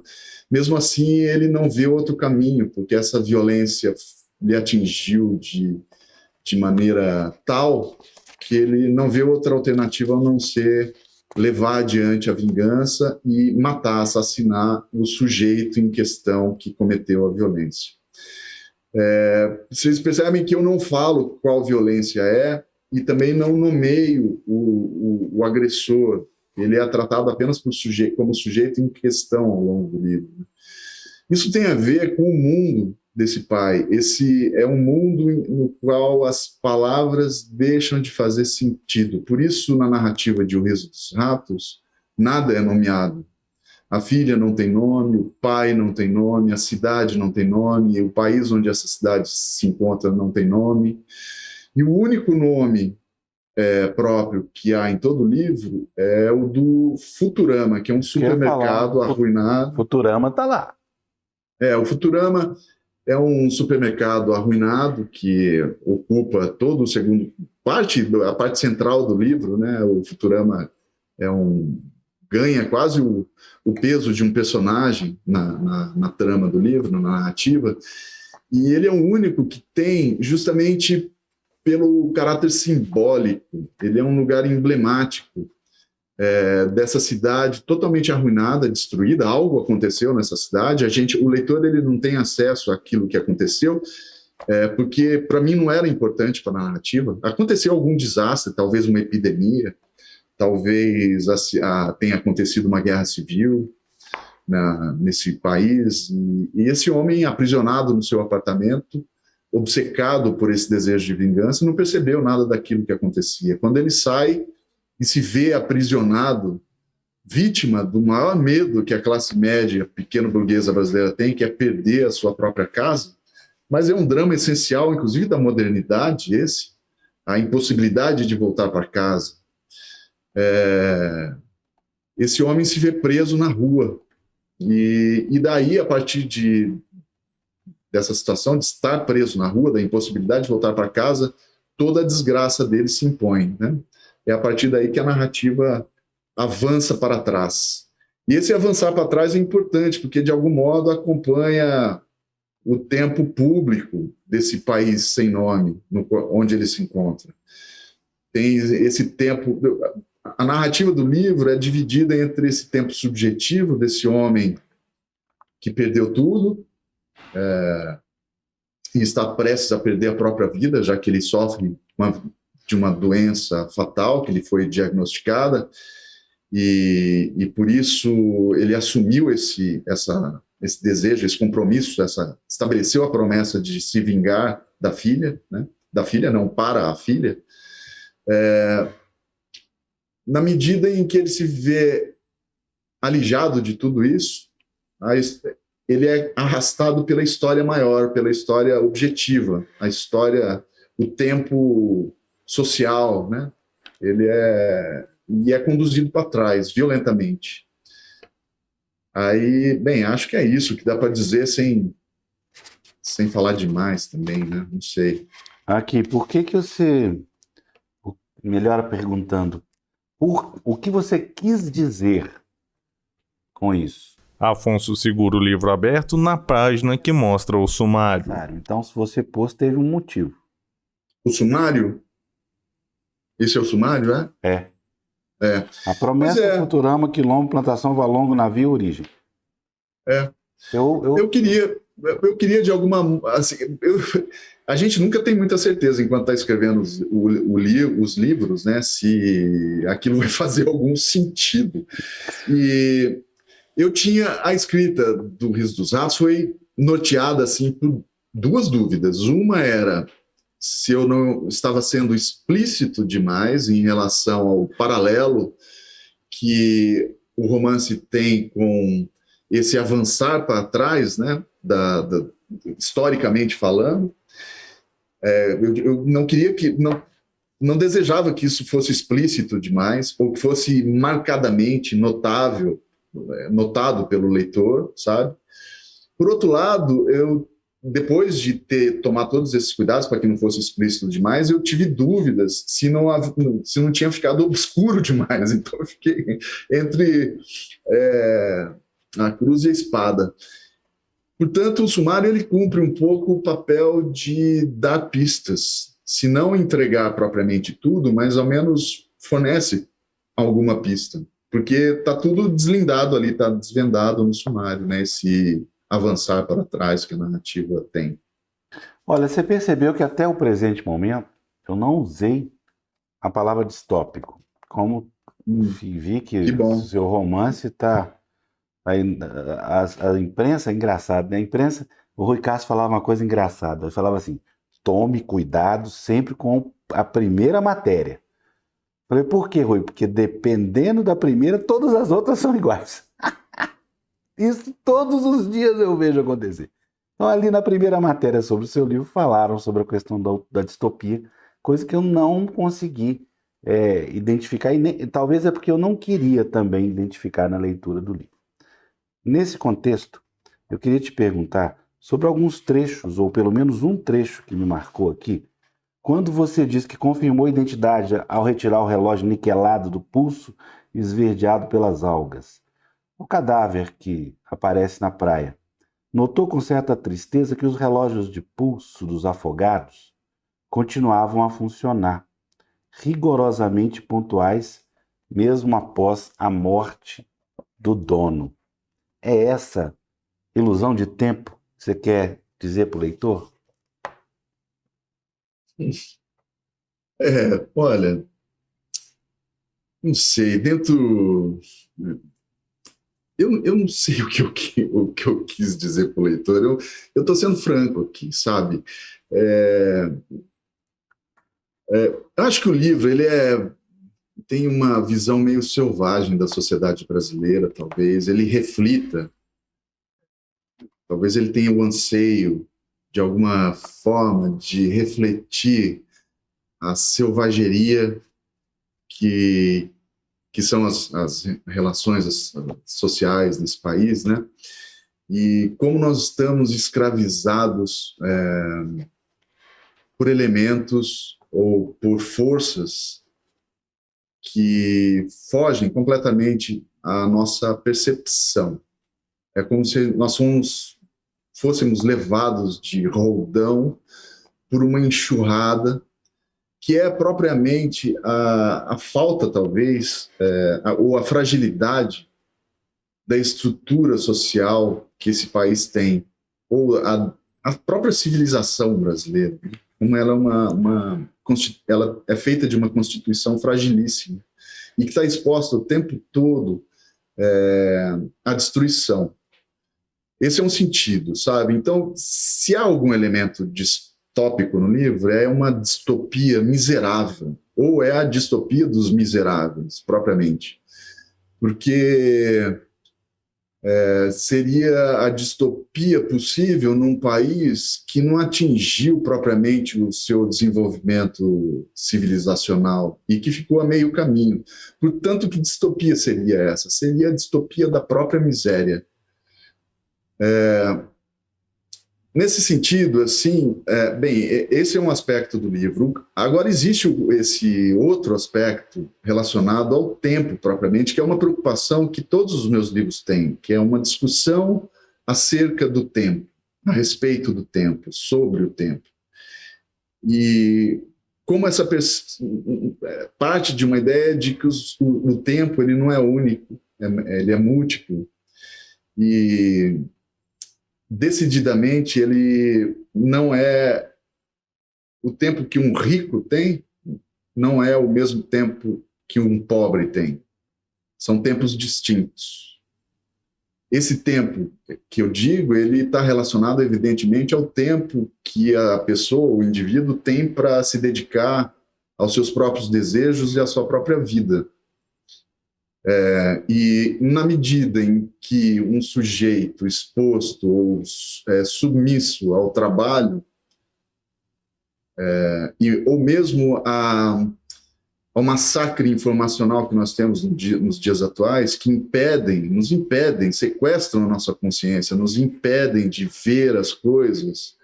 Mesmo assim, ele não vê outro caminho, porque essa violência lhe atingiu de maneira tal que ele não vê outra alternativa a não ser levar adiante a vingança e matar, assassinar o sujeito em questão que cometeu a violência. Vocês percebem que eu não falo qual violência é e também não nomeio o agressor. Ele é tratado apenas como sujeito em questão ao longo do livro. Isso tem a ver com o mundo desse pai. Esse é um mundo no qual as palavras deixam de fazer sentido. Por isso, na narrativa de O Riso dos Ratos, nada é nomeado. A filha não tem nome, o pai não tem nome, a cidade não tem nome, o país onde essa cidade se encontra não tem nome. E o único nome próprio que há em todo o livro é o do Futurama, que é um supermercado arruinado. Futurama está lá. O Futurama é um supermercado arruinado que ocupa todo o segundo a parte central do livro, né? O Futurama ganha quase o peso de um personagem na trama do livro, na narrativa, e ele é o único que tem, justamente pelo caráter simbólico, ele é um lugar emblemático dessa cidade totalmente arruinada, destruída. Algo aconteceu nessa cidade, o leitor ele não tem acesso àquilo que aconteceu, porque para mim não era importante para a narrativa. Aconteceu algum desastre, talvez uma epidemia, talvez tenha acontecido uma guerra civil nesse país, e esse homem aprisionado no seu apartamento, obcecado por esse desejo de vingança, não percebeu nada daquilo que acontecia. Quando ele sai e se vê aprisionado, vítima do maior medo que a classe média, pequeno burguesa brasileira tem, que é perder a sua própria casa, mas é um drama essencial, inclusive da modernidade, a impossibilidade de voltar para casa. Esse homem se vê preso na rua, e daí, a partir dessa situação de estar preso na rua, da impossibilidade de voltar para casa, toda a desgraça dele se impõe, né? É a partir daí que a narrativa avança para trás. E esse avançar para trás é importante, porque de algum modo acompanha o tempo público desse país sem nome, onde ele se encontra. Tem esse tempo... A narrativa do livro é dividida entre esse tempo subjetivo desse homem que perdeu tudo, e está prestes a perder a própria vida, já que ele sofre de uma doença fatal que lhe foi diagnosticada, e por isso ele assumiu esse desejo, esse compromisso, estabeleceu a promessa de se vingar da filha, né? Da filha não, para a filha, na medida em que ele se vê alijado de tudo isso, ele é arrastado pela história maior, pela história objetiva, o tempo social, né? Ele é conduzido para trás, violentamente. Aí, bem, acho que é isso que dá para dizer sem falar demais também, né? Não sei. Aqui, por que você... Melhor perguntando, o que você quis dizer com isso? Afonso segura o livro aberto na página que mostra o sumário. Claro, então se você pôs, teve um motivo. O sumário? Esse é o sumário, é? A promessa do Futurama, quilombo, plantação, valongo, navio, origem. Eu queria de alguma... Assim, a gente nunca tem muita certeza, enquanto está escrevendo os livros, né, se aquilo vai fazer algum sentido. E eu tinha a escrita do Riso dos Ratos foi norteada assim, por duas dúvidas. Uma era se eu não estava sendo explícito demais em relação ao paralelo que o romance tem com esse avançar para trás, né, historicamente falando. Eu não queria não desejava que isso fosse explícito demais, ou que fosse marcadamente notado pelo leitor, sabe? Por outro lado, depois de ter tomado todos esses cuidados para que não fosse explícito demais, eu tive dúvidas se não tinha ficado obscuro demais. Então eu fiquei entre a cruz e a espada. Portanto, o sumário ele cumpre um pouco o papel de dar pistas, se não entregar propriamente tudo, mas ao menos fornece alguma pista, porque está tudo deslindado ali, está desvendado no sumário, né? Esse avançar para trás que a narrativa tem. Olha, você percebeu que até o presente momento eu não usei a palavra distópico, como vi que o seu romance está... A imprensa é engraçada, né? A imprensa, o Rui Castro falava uma coisa engraçada, ele falava assim, tome cuidado sempre com a primeira matéria. Falei, por quê, Rui? Porque dependendo da primeira, todas as outras são iguais. Isso todos os dias eu vejo acontecer. Então, ali na primeira matéria sobre o seu livro, falaram sobre a questão da distopia, coisa que eu não consegui identificar, e talvez é porque eu não queria também identificar na leitura do livro. Nesse contexto, eu queria te perguntar sobre alguns trechos, ou pelo menos um trecho que me marcou aqui, quando você diz que confirmou a identidade ao retirar o relógio niquelado do pulso esverdeado pelas algas. O cadáver que aparece na praia notou com certa tristeza que os relógios de pulso dos afogados continuavam a funcionar, rigorosamente pontuais, mesmo após a morte do dono. É essa ilusão de tempo que você quer dizer para o leitor? Olha, não sei, eu não sei o que eu quis dizer para o leitor. Eu estou sendo franco aqui, sabe? Eu acho que o livro tem uma visão meio selvagem da sociedade brasileira, talvez. Ele reflita, talvez ele tenha o anseio, de alguma forma, de refletir a selvageria que são as relações sociais desse país, né? E como nós estamos escravizados por elementos ou por forças que fogem completamente à nossa percepção. É como se nós fôssemos levados de roldão por uma enxurrada que é propriamente a falta, talvez, ou a fragilidade da estrutura social que esse país tem, ou a própria civilização brasileira, como ela é feita de uma constituição fragilíssima e que está exposta o tempo todo à destruição. Esse é um sentido, sabe? Então, se há algum elemento distópico no livro, é uma distopia miserável, ou é a distopia dos miseráveis, propriamente. Porque seria a distopia possível num país que não atingiu propriamente o seu desenvolvimento civilizacional e que ficou a meio caminho. Portanto, que distopia seria essa? Seria a distopia da própria miséria. Nesse sentido, assim, esse é um aspecto do livro. Agora, existe esse outro aspecto relacionado ao tempo, propriamente, que é uma preocupação que todos os meus livros têm, que é uma discussão acerca do tempo, a respeito do tempo, sobre o tempo. E como essa parte de uma ideia de que o tempo ele não é único, ele é múltiplo, e decididamente ele não é o tempo que um rico tem, não é o mesmo tempo que um pobre tem. São tempos distintos. Esse tempo que eu digo, ele está relacionado evidentemente ao tempo que a pessoa, o indivíduo, tem para se dedicar aos seus próprios desejos e à sua própria vida. E na medida em que um sujeito exposto ou submisso ao trabalho, ou mesmo ao massacre informacional que nós temos nos dias atuais, que nos impedem, sequestram a nossa consciência, nos impedem de ver as coisas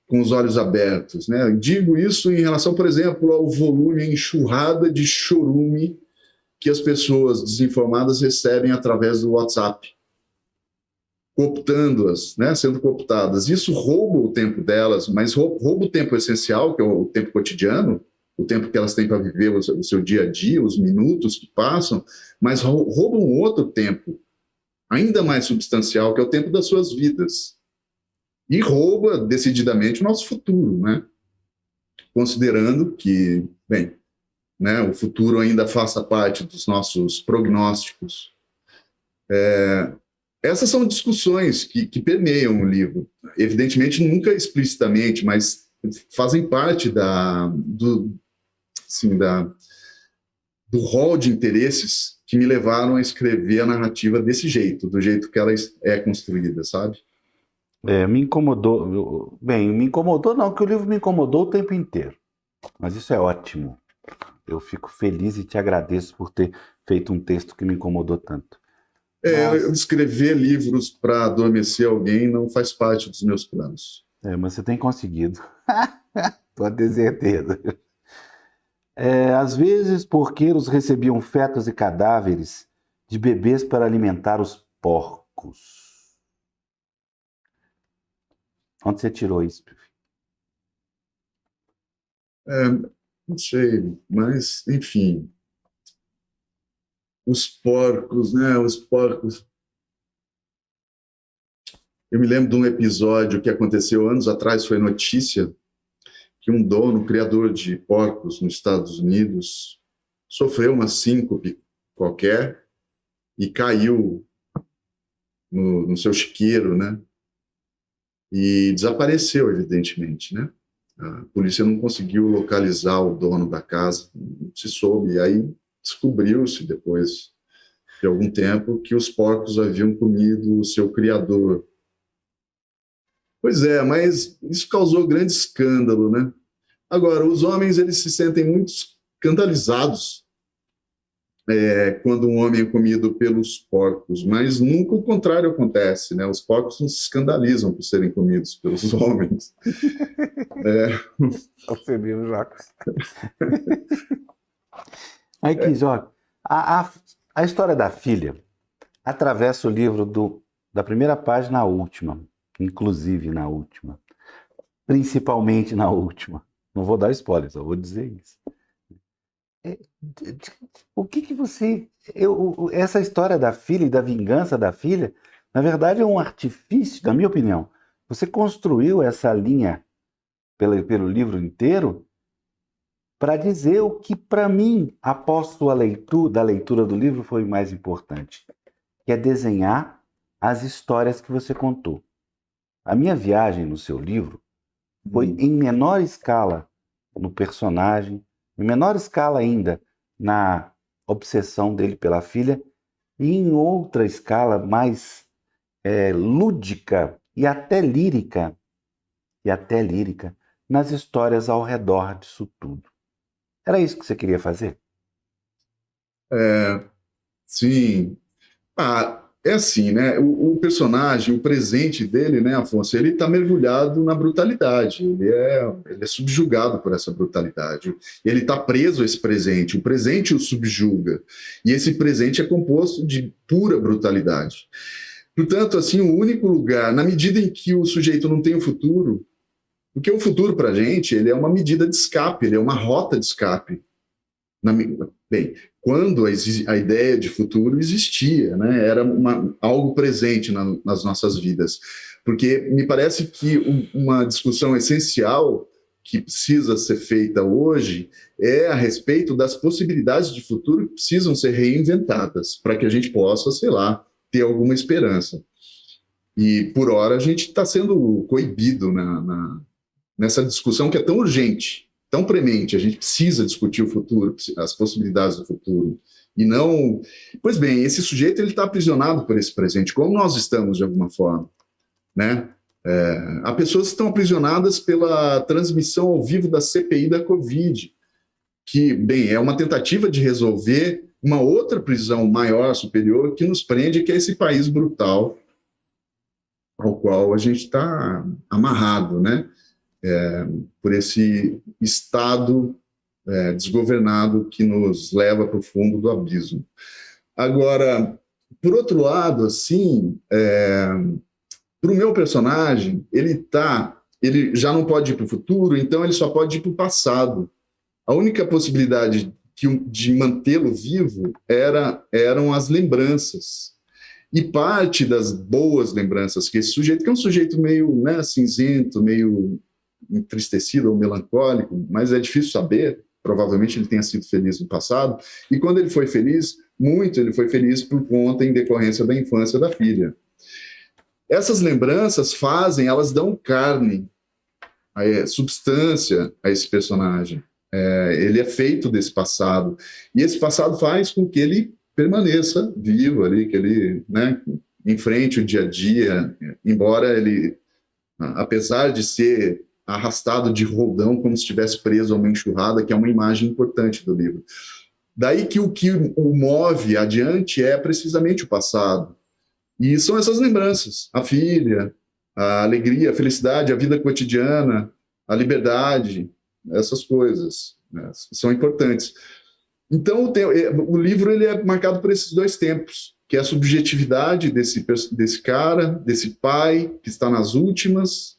com os olhos abertos, né? Digo isso em relação, por exemplo, ao volume, a enxurrada de chorume que as pessoas desinformadas recebem através do WhatsApp, cooptando-as, né, sendo cooptadas. Isso rouba o tempo delas, mas rouba o tempo essencial, que é o tempo cotidiano, o tempo que elas têm para viver o seu dia a dia, os minutos que passam, mas rouba um outro tempo, ainda mais substancial, que é o tempo das suas vidas. E rouba, decididamente, o nosso futuro, né? Considerando que, bem, né, o futuro ainda faça parte dos nossos prognósticos. Essas são discussões que permeiam o livro. Evidentemente, nunca explicitamente, mas fazem parte do rol de interesses que me levaram a escrever a narrativa desse jeito, do jeito que ela é construída, sabe? Me incomodou. Bem, me incomodou não, que o livro me incomodou o tempo inteiro. Mas isso é ótimo. Eu fico feliz e te agradeço por ter feito um texto que me incomodou tanto. Escrever livros para adormecer alguém não faz parte dos meus planos. Mas você tem conseguido. Pode ter certeza. Às vezes, porqueiros recebiam fetos e cadáveres de bebês para alimentar os porcos. Onde você tirou isso? Não sei, mas, enfim. Os porcos, né? Os porcos. Eu me lembro de um episódio que aconteceu anos atrás, foi notícia, que um dono, criador de porcos nos Estados Unidos, sofreu uma síncope qualquer e caiu no seu chiqueiro, né? E desapareceu, evidentemente, né? A polícia não conseguiu localizar o dono da casa, não se soube, e aí descobriu-se depois de algum tempo que os porcos haviam comido o seu criador. Pois é, mas isso causou grande escândalo, né? Agora, os homens, eles se sentem muito escandalizados quando um homem é comido pelos porcos, mas nunca o contrário acontece, né? Os porcos não se escandalizam por serem comidos pelos homens. Você viu, Jacques? Aqui, Jacques, a história da filha atravessa o livro da primeira página à última, inclusive na última, principalmente na última. Não vou dar spoiler, só vou dizer isso. O que você... essa história da filha e da vingança da filha, na verdade é um artifício, na minha opinião. Você construiu essa linha pelo livro inteiro para dizer o que, para mim, após da leitura do livro, foi o mais importante, que é desenhar as histórias que você contou. A minha viagem no seu livro foi em menor escala no personagem, em menor escala ainda na obsessão dele pela filha, e em outra escala mais lúdica e até lírica, nas histórias ao redor disso tudo. Era isso que você queria fazer? Sim. É assim, né? O personagem, o presente dele, né, Afonso, ele está mergulhado na brutalidade, ele é subjugado por essa brutalidade, ele está preso a esse presente, o presente o subjuga, e esse presente é composto de pura brutalidade. Portanto, assim, o único lugar, na medida em que o sujeito não tem o futuro, porque o futuro para a gente, ele é uma medida de escape, ele é uma rota de escape. Bem, quando a ideia de futuro existia, né? Era algo presente nas nossas vidas. Porque me parece que uma discussão essencial que precisa ser feita hoje é a respeito das possibilidades de futuro que precisam ser reinventadas para que a gente possa, sei lá, ter alguma esperança. E, por hora, a gente está sendo coibido nessa discussão que é tão urgente, tão premente. A gente precisa discutir o futuro, as possibilidades do futuro. E não... Pois bem, esse sujeito está aprisionado por esse presente, como nós estamos, de alguma forma, né? Há pessoas que estão aprisionadas pela transmissão ao vivo da CPI da Covid, que, bem, é uma tentativa de resolver uma outra prisão maior, superior, que nos prende, que é esse país brutal ao qual a gente está amarrado, né? Por esse Estado desgovernado que nos leva para o fundo do abismo. Agora, por outro lado, assim, para o meu personagem, ele já não pode ir para o futuro, então ele só pode ir para o passado. A única possibilidade de mantê-lo vivo eram as lembranças. E parte das boas lembranças que esse sujeito, que é um sujeito meio, né, cinzento, meio entristecido ou melancólico, mas é difícil saber, provavelmente ele tenha sido feliz no passado, e quando ele foi feliz, ele foi feliz por conta, em decorrência da infância da filha. Essas lembranças elas dão carne, substância a esse personagem. Ele é feito desse passado, e esse passado faz com que ele permaneça vivo ali, que ele, né, enfrente o dia a dia, embora ele, apesar de ser arrastado de roldão como se estivesse preso a uma enxurrada, que é uma imagem importante do livro. Daí que o que o move adiante é precisamente o passado. E são essas lembranças, a filha, a alegria, a felicidade, a vida cotidiana, a liberdade, essas coisas, né, são importantes. Então, o livro ele é marcado por esses dois tempos, que é a subjetividade desse cara, desse pai que está nas últimas,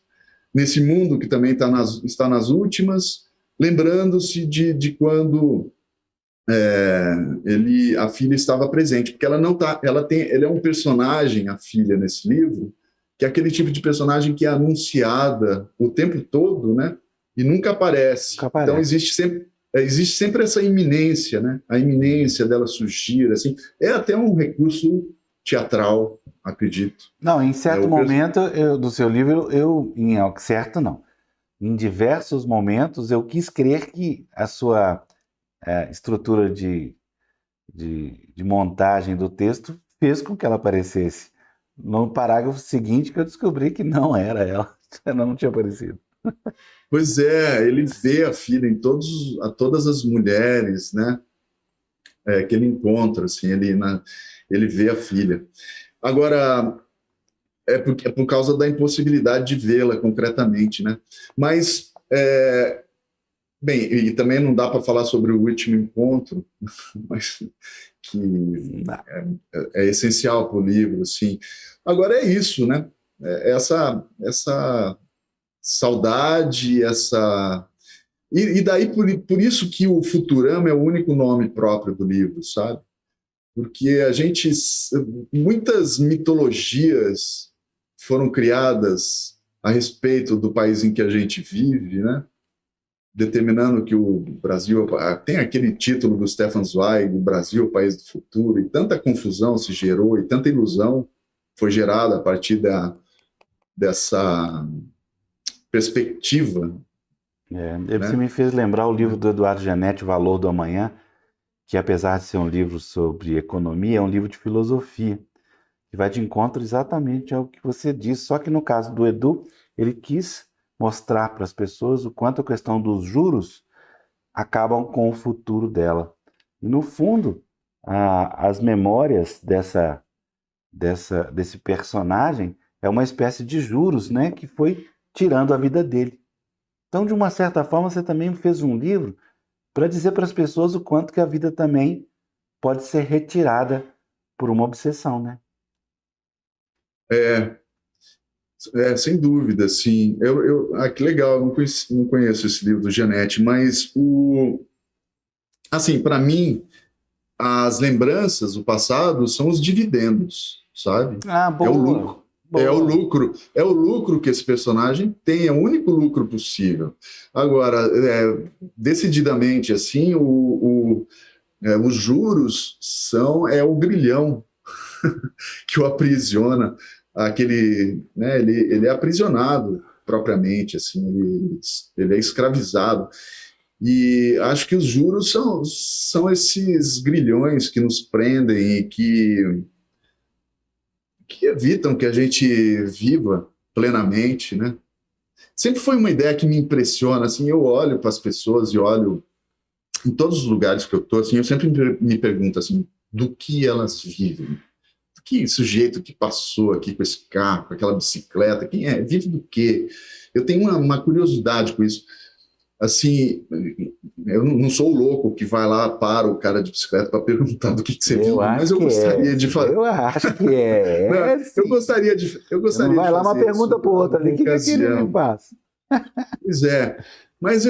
nesse mundo que também está nas últimas, lembrando-se de quando a filha estava presente, porque ela não tá, ele é um personagem, a filha, nesse livro, que é aquele tipo de personagem que é anunciada o tempo todo, né? E nunca aparece. Então existe sempre essa iminência, né? A iminência dela surgir, assim, é até um recurso teatral, acredito. Não, em certo momento do seu livro, certo não. Em diversos momentos eu quis crer que a sua estrutura de montagem do texto fez com que ela aparecesse. No parágrafo seguinte que eu descobri que não era ela, ela não tinha aparecido. Pois é, ele vê a filha em todas as mulheres, né, que ele encontra, assim, ele vê a filha. Agora, é por causa da impossibilidade de vê-la concretamente, né? Mas, bem, e também não dá para falar sobre o último encontro, mas que é essencial para o livro, assim. Agora é isso, né? Essa saudade, e daí por isso que o Futurama é o único nome próprio do livro, sabe? Porque muitas mitologias foram criadas a respeito do país em que a gente vive, né? Determinando que o Brasil tem aquele título do Stefan Zweig, o Brasil, o país do futuro, e tanta confusão se gerou e tanta ilusão foi gerada a partir dessa perspectiva. Você me fez lembrar o livro do Eduardo Giannetti, O Valor do Amanhã, que apesar de ser um livro sobre economia, é um livro de filosofia, que vai de encontro exatamente ao que você disse, só que no caso do Edu, ele quis mostrar para as pessoas o quanto a questão dos juros acabam com o futuro dela. E no fundo, as memórias desse personagem é uma espécie de juros, né, que foi tirando a vida dele. Então, de uma certa forma, você também fez um livro para dizer para as pessoas o quanto que a vida também pode ser retirada por uma obsessão, né? Sem dúvida, sim. Que legal, eu não conheço esse livro do Giannetti, mas assim, para mim, as lembranças do passado são os dividendos, sabe? Boa. É o lucro. É o lucro que esse personagem tem, é o único lucro possível. Agora, decididamente, assim, os juros são o grilhão que o aprisiona. Né, ele é aprisionado propriamente, assim, ele é escravizado. E acho que os juros são esses grilhões que nos prendem e que evitam que a gente viva plenamente, né? Sempre foi uma ideia que me impressiona, assim, eu olho para as pessoas e olho em todos os lugares que eu estou, assim, eu sempre me pergunto, assim, do que elas vivem? Que sujeito que passou aqui com esse carro, com aquela bicicleta, quem é? Vive do quê? Eu tenho uma curiosidade com isso. Assim, eu não sou o louco que vai lá para o cara de bicicleta para perguntar do que você vive, mas eu gostaria de fazer. Eu acho que é. Eu gostaria de não vai lá uma pergunta por outra ali. O que ele me faz? Pois é. Mas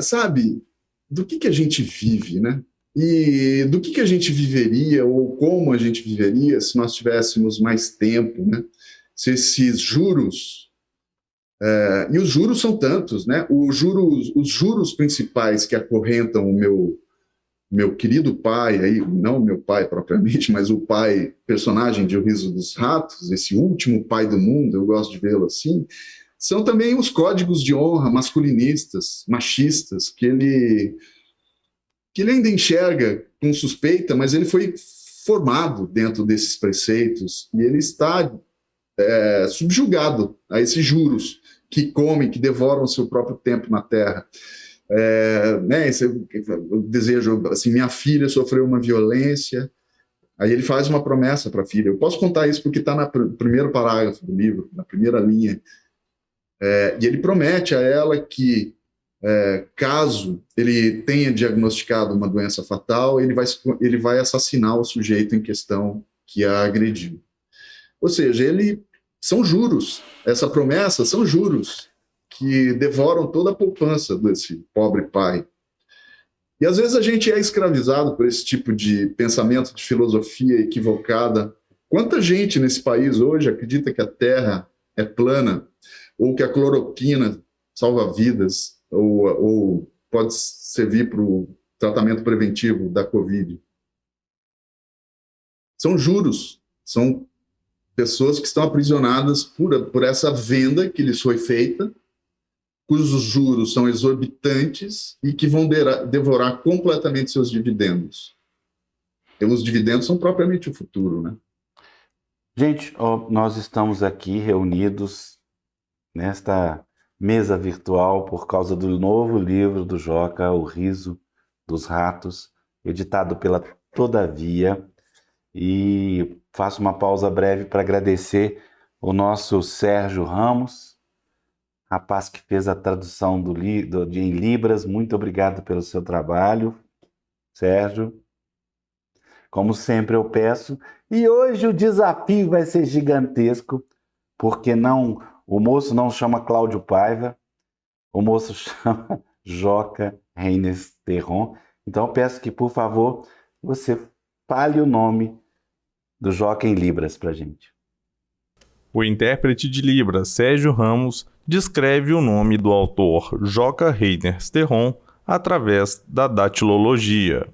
sabe, do que a gente vive, né? E do que a gente viveria ou como a gente viveria se nós tivéssemos mais tempo, né? Se esses juros... e os juros são tantos, né? Os juros principais que acorrentam o meu querido pai, aí, não meu pai propriamente, mas o pai, personagem de O Riso dos Ratos, esse último pai do mundo, eu gosto de vê-lo assim, são também os códigos de honra masculinistas, machistas, que ele ainda enxerga com suspeita, mas ele foi formado dentro desses preceitos e ele está subjugado a esses juros que comem, que devoram o seu próprio tempo na Terra. Eu desejo, assim, minha filha sofreu uma violência, aí ele faz uma promessa para a filha. Eu posso contar isso porque está no primeiro parágrafo do livro, na primeira linha. E ele promete a ela que, caso ele tenha diagnosticado uma doença fatal, ele vai assassinar o sujeito em questão que a agrediu. Ou seja, são juros. Essa promessa são juros que devoram toda a poupança desse pobre pai. E às vezes a gente é escravizado por esse tipo de pensamento, de filosofia equivocada. Quanta gente nesse país hoje acredita que a Terra é plana, ou que a cloroquina salva vidas, ou pode servir para o tratamento preventivo da Covid. São juros, são pessoas que estão aprisionadas por essa venda que lhes foi feita, cujos juros são exorbitantes e que vão devorar completamente seus dividendos. E os dividendos são propriamente o futuro, né? Gente, nós estamos aqui reunidos nesta mesa virtual por causa do novo livro do Joca, O Riso dos Ratos, editado pela Todavia. E faço uma pausa breve para agradecer o nosso Sérgio Ramos, rapaz que fez a tradução em Libras. Muito obrigado pelo seu trabalho, Sérgio. Como sempre eu peço. E hoje o desafio vai ser gigantesco, porque o moço não chama Cláudio Paiva, o moço chama Joca Reyners Terron. Então eu peço que, por favor, você fale o nome do Joca em Libras para a gente. O intérprete de Libras, Sérgio Ramos, descreve o nome do autor Joca Reyners Terron através da datilologia.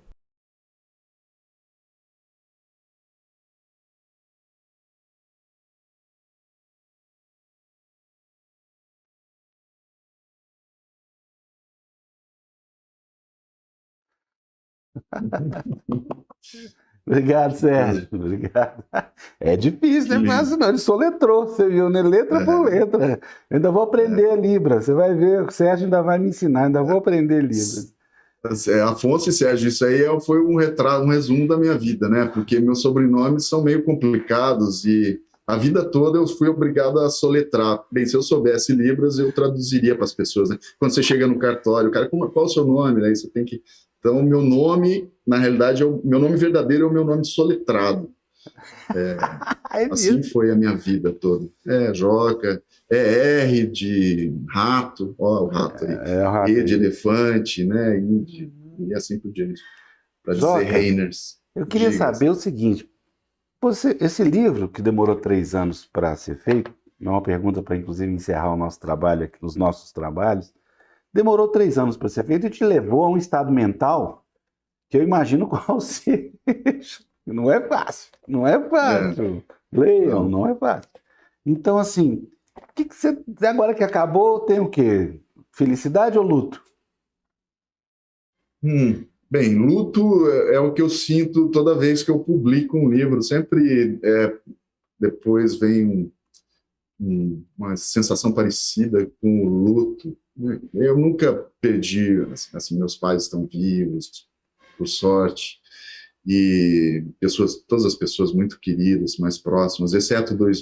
Obrigado, Sérgio. Obrigado. É difícil, não é fácil não. Ele soletrou, você viu, né? Letra por letra. Eu ainda vou aprender a Libras. Você vai ver, o Sérgio ainda vai me ensinar, ainda vou aprender Libras. Afonso e Sérgio, isso aí foi um resumo da minha vida, né? Porque meus sobrenomes são meio complicados e a vida toda eu fui obrigado a soletrar. Bem, se eu soubesse Libras, eu traduziria para as pessoas, né? Quando você chega no cartório, cara, qual é o seu nome? Aí você tem que... Então, meu nome, na realidade, meu nome verdadeiro é o meu nome soletrado. Assim foi a minha vida toda. Joca, R de rato, ó, o rato aí, E de elefante, né? E assim por diante. Para dizer Reyners. Eu queria saber o seguinte: esse livro, que demorou 3 anos para ser feito, é uma pergunta para, inclusive, encerrar o nosso trabalho aqui, os nossos trabalhos. Demorou 3 anos para ser feito e te levou a um estado mental que eu imagino qual seja. Não é fácil, não é fácil. Leiam, não é fácil. Então, assim, o que você, agora que acabou, tem o quê? Felicidade ou luto? Bem, luto é o que eu sinto toda vez que eu publico um livro. Sempre depois vem uma sensação parecida com o luto. Eu nunca perdi, assim, meus pais estão vivos, por sorte, e todas as pessoas muito queridas, mais próximas, exceto dois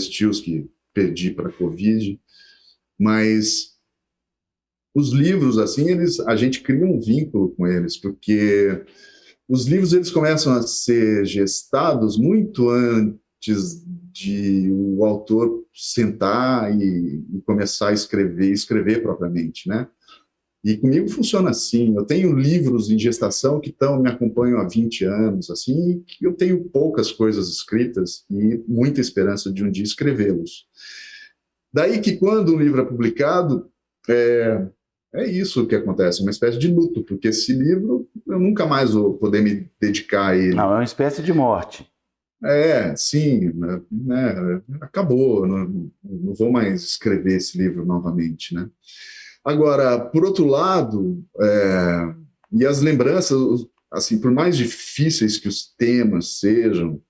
tios que perdi para a Covid, mas os livros, assim, a gente cria um vínculo com eles, porque os livros eles começam a ser gestados muito antes de o autor sentar e começar a escrever propriamente, né? E comigo funciona assim. Eu tenho livros em gestação que me acompanham há 20 anos, assim, e eu tenho poucas coisas escritas e muita esperança de um dia escrevê-los. Daí que quando um livro é publicado, é isso que acontece, uma espécie de luto, porque esse livro eu nunca mais vou poder me dedicar a ele. Não, é uma espécie de morte. Sim, né, acabou, não vou mais escrever esse livro novamente, né? Agora, por outro lado, e as lembranças, assim, por mais difíceis que os temas sejam,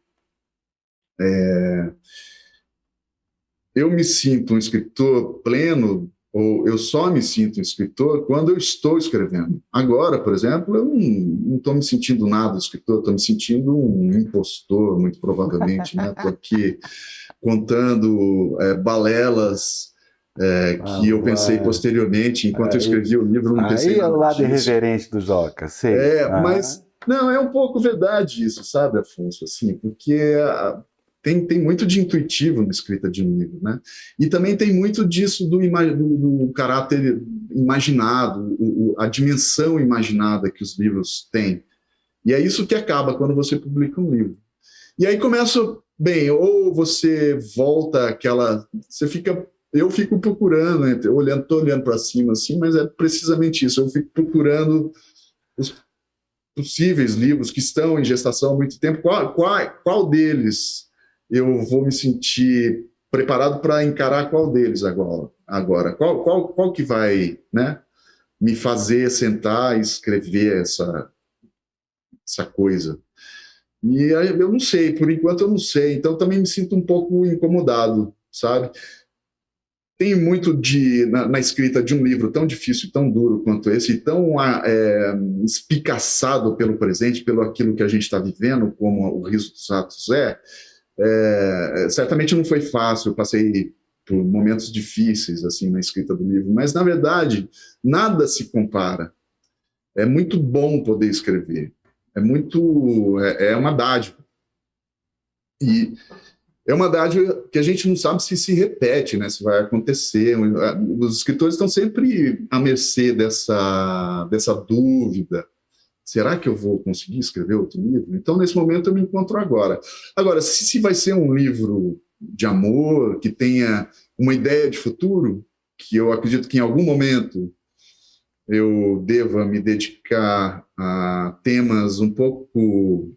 eu me sinto um escritor pleno, ou eu só me sinto um escritor quando eu estou escrevendo. Agora, por exemplo, eu não estou me sentindo nada escritor, estou me sentindo um impostor, muito provavelmente, né? Estou aqui contando balelas que eu pensei posteriormente, enquanto eu escrevia o livro, não pensei Aí é o nada lado disso. irreverente do Joca, sei. Mas, não, é um pouco verdade isso, sabe, Afonso? Assim, porque tem muito de intuitivo na escrita de um livro, né? E também tem muito disso do caráter imaginado, a dimensão imaginada que os livros têm. E é isso que acaba quando você publica um livro. E aí começa, bem, ou você volta àquela... Eu fico procurando, estou olhando para cima assim, mas é precisamente isso, eu fico procurando os possíveis livros que estão em gestação há muito tempo, qual deles eu vou me sentir preparado para encarar qual deles agora? Qual que vai, né, me fazer sentar e escrever essa coisa? E eu não sei, por enquanto eu não sei, então também me sinto um pouco incomodado, sabe? Tem muito na escrita de um livro tão difícil, tão duro quanto esse, e tão espicaçado pelo presente, pelo aquilo que a gente está vivendo, como o Riso dos Ratos certamente não foi fácil, eu passei por momentos difíceis assim na escrita do livro, mas na verdade nada se compara. É muito bom poder escrever, é uma dádiva. E é uma dádiva que a gente não sabe se repete, né? Se vai acontecer. Os escritores estão sempre à mercê dessa dúvida. Será que eu vou conseguir escrever outro livro? Então, nesse momento, eu me encontro agora. Agora, se vai ser um livro de amor, que tenha uma ideia de futuro, que eu acredito que em algum momento eu deva me dedicar a temas um pouco...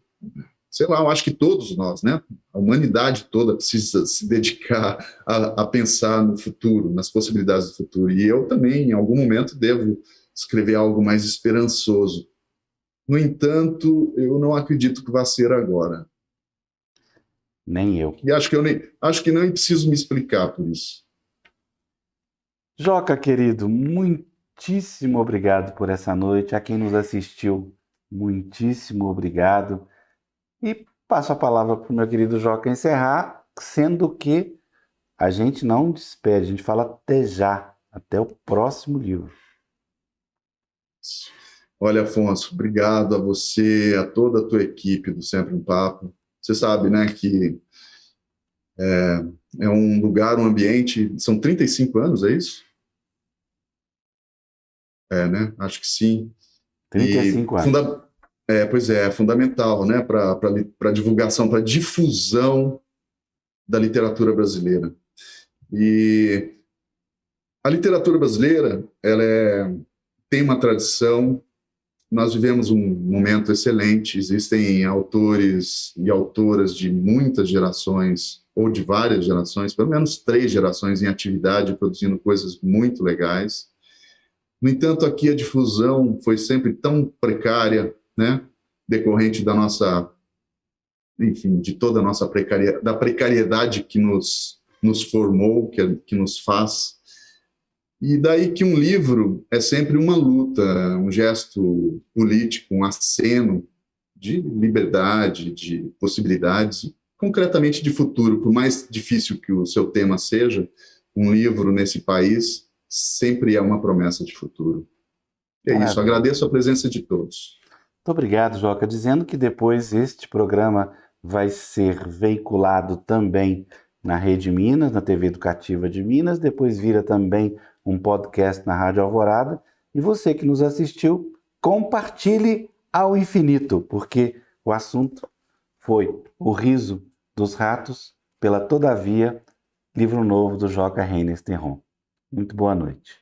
sei lá, eu acho que todos nós, né? A humanidade toda precisa se dedicar a pensar no futuro, nas possibilidades do futuro. E eu também, em algum momento, devo escrever algo mais esperançoso. No entanto, eu não acredito que vá ser agora. Nem eu. E acho que nem preciso me explicar por isso. Joca, querido, muitíssimo obrigado por essa noite. A quem nos assistiu, muitíssimo obrigado. E passo a palavra para o meu querido Joca encerrar, sendo que a gente não despede, a gente fala até já, até o próximo livro. Olha, Afonso, obrigado a você, a toda a tua equipe do Sempre um Papo. Você sabe, né, que é um lugar, um ambiente... São 35 anos, é isso? Né? Acho que sim. 35 anos. Pois é fundamental, né, para divulgação, para difusão da literatura brasileira. E a literatura brasileira, tem uma tradição. Nós vivemos um momento excelente, existem autores e autoras de muitas gerações, ou de várias gerações, pelo menos 3 gerações em atividade, produzindo coisas muito legais. No entanto, aqui a difusão foi sempre tão precária, né? Decorrente da nossa, enfim, de toda a nossa precariedade que nos formou, que nos faz. E daí que um livro é sempre uma luta, um gesto político, um aceno de liberdade, de possibilidades, concretamente de futuro. Por mais difícil que o seu tema seja, um livro nesse país sempre é uma promessa de futuro. É isso, agradeço a presença de todos. Muito obrigado, Joca. Dizendo que depois este programa vai ser veiculado também na Rede Minas, na TV Educativa de Minas, depois vira também um podcast na Rádio Alvorada. E você que nos assistiu, compartilhe ao infinito, porque o assunto foi O Riso dos Ratos, pela Todavia, livro novo do Joca Reines Terron. Muito boa noite.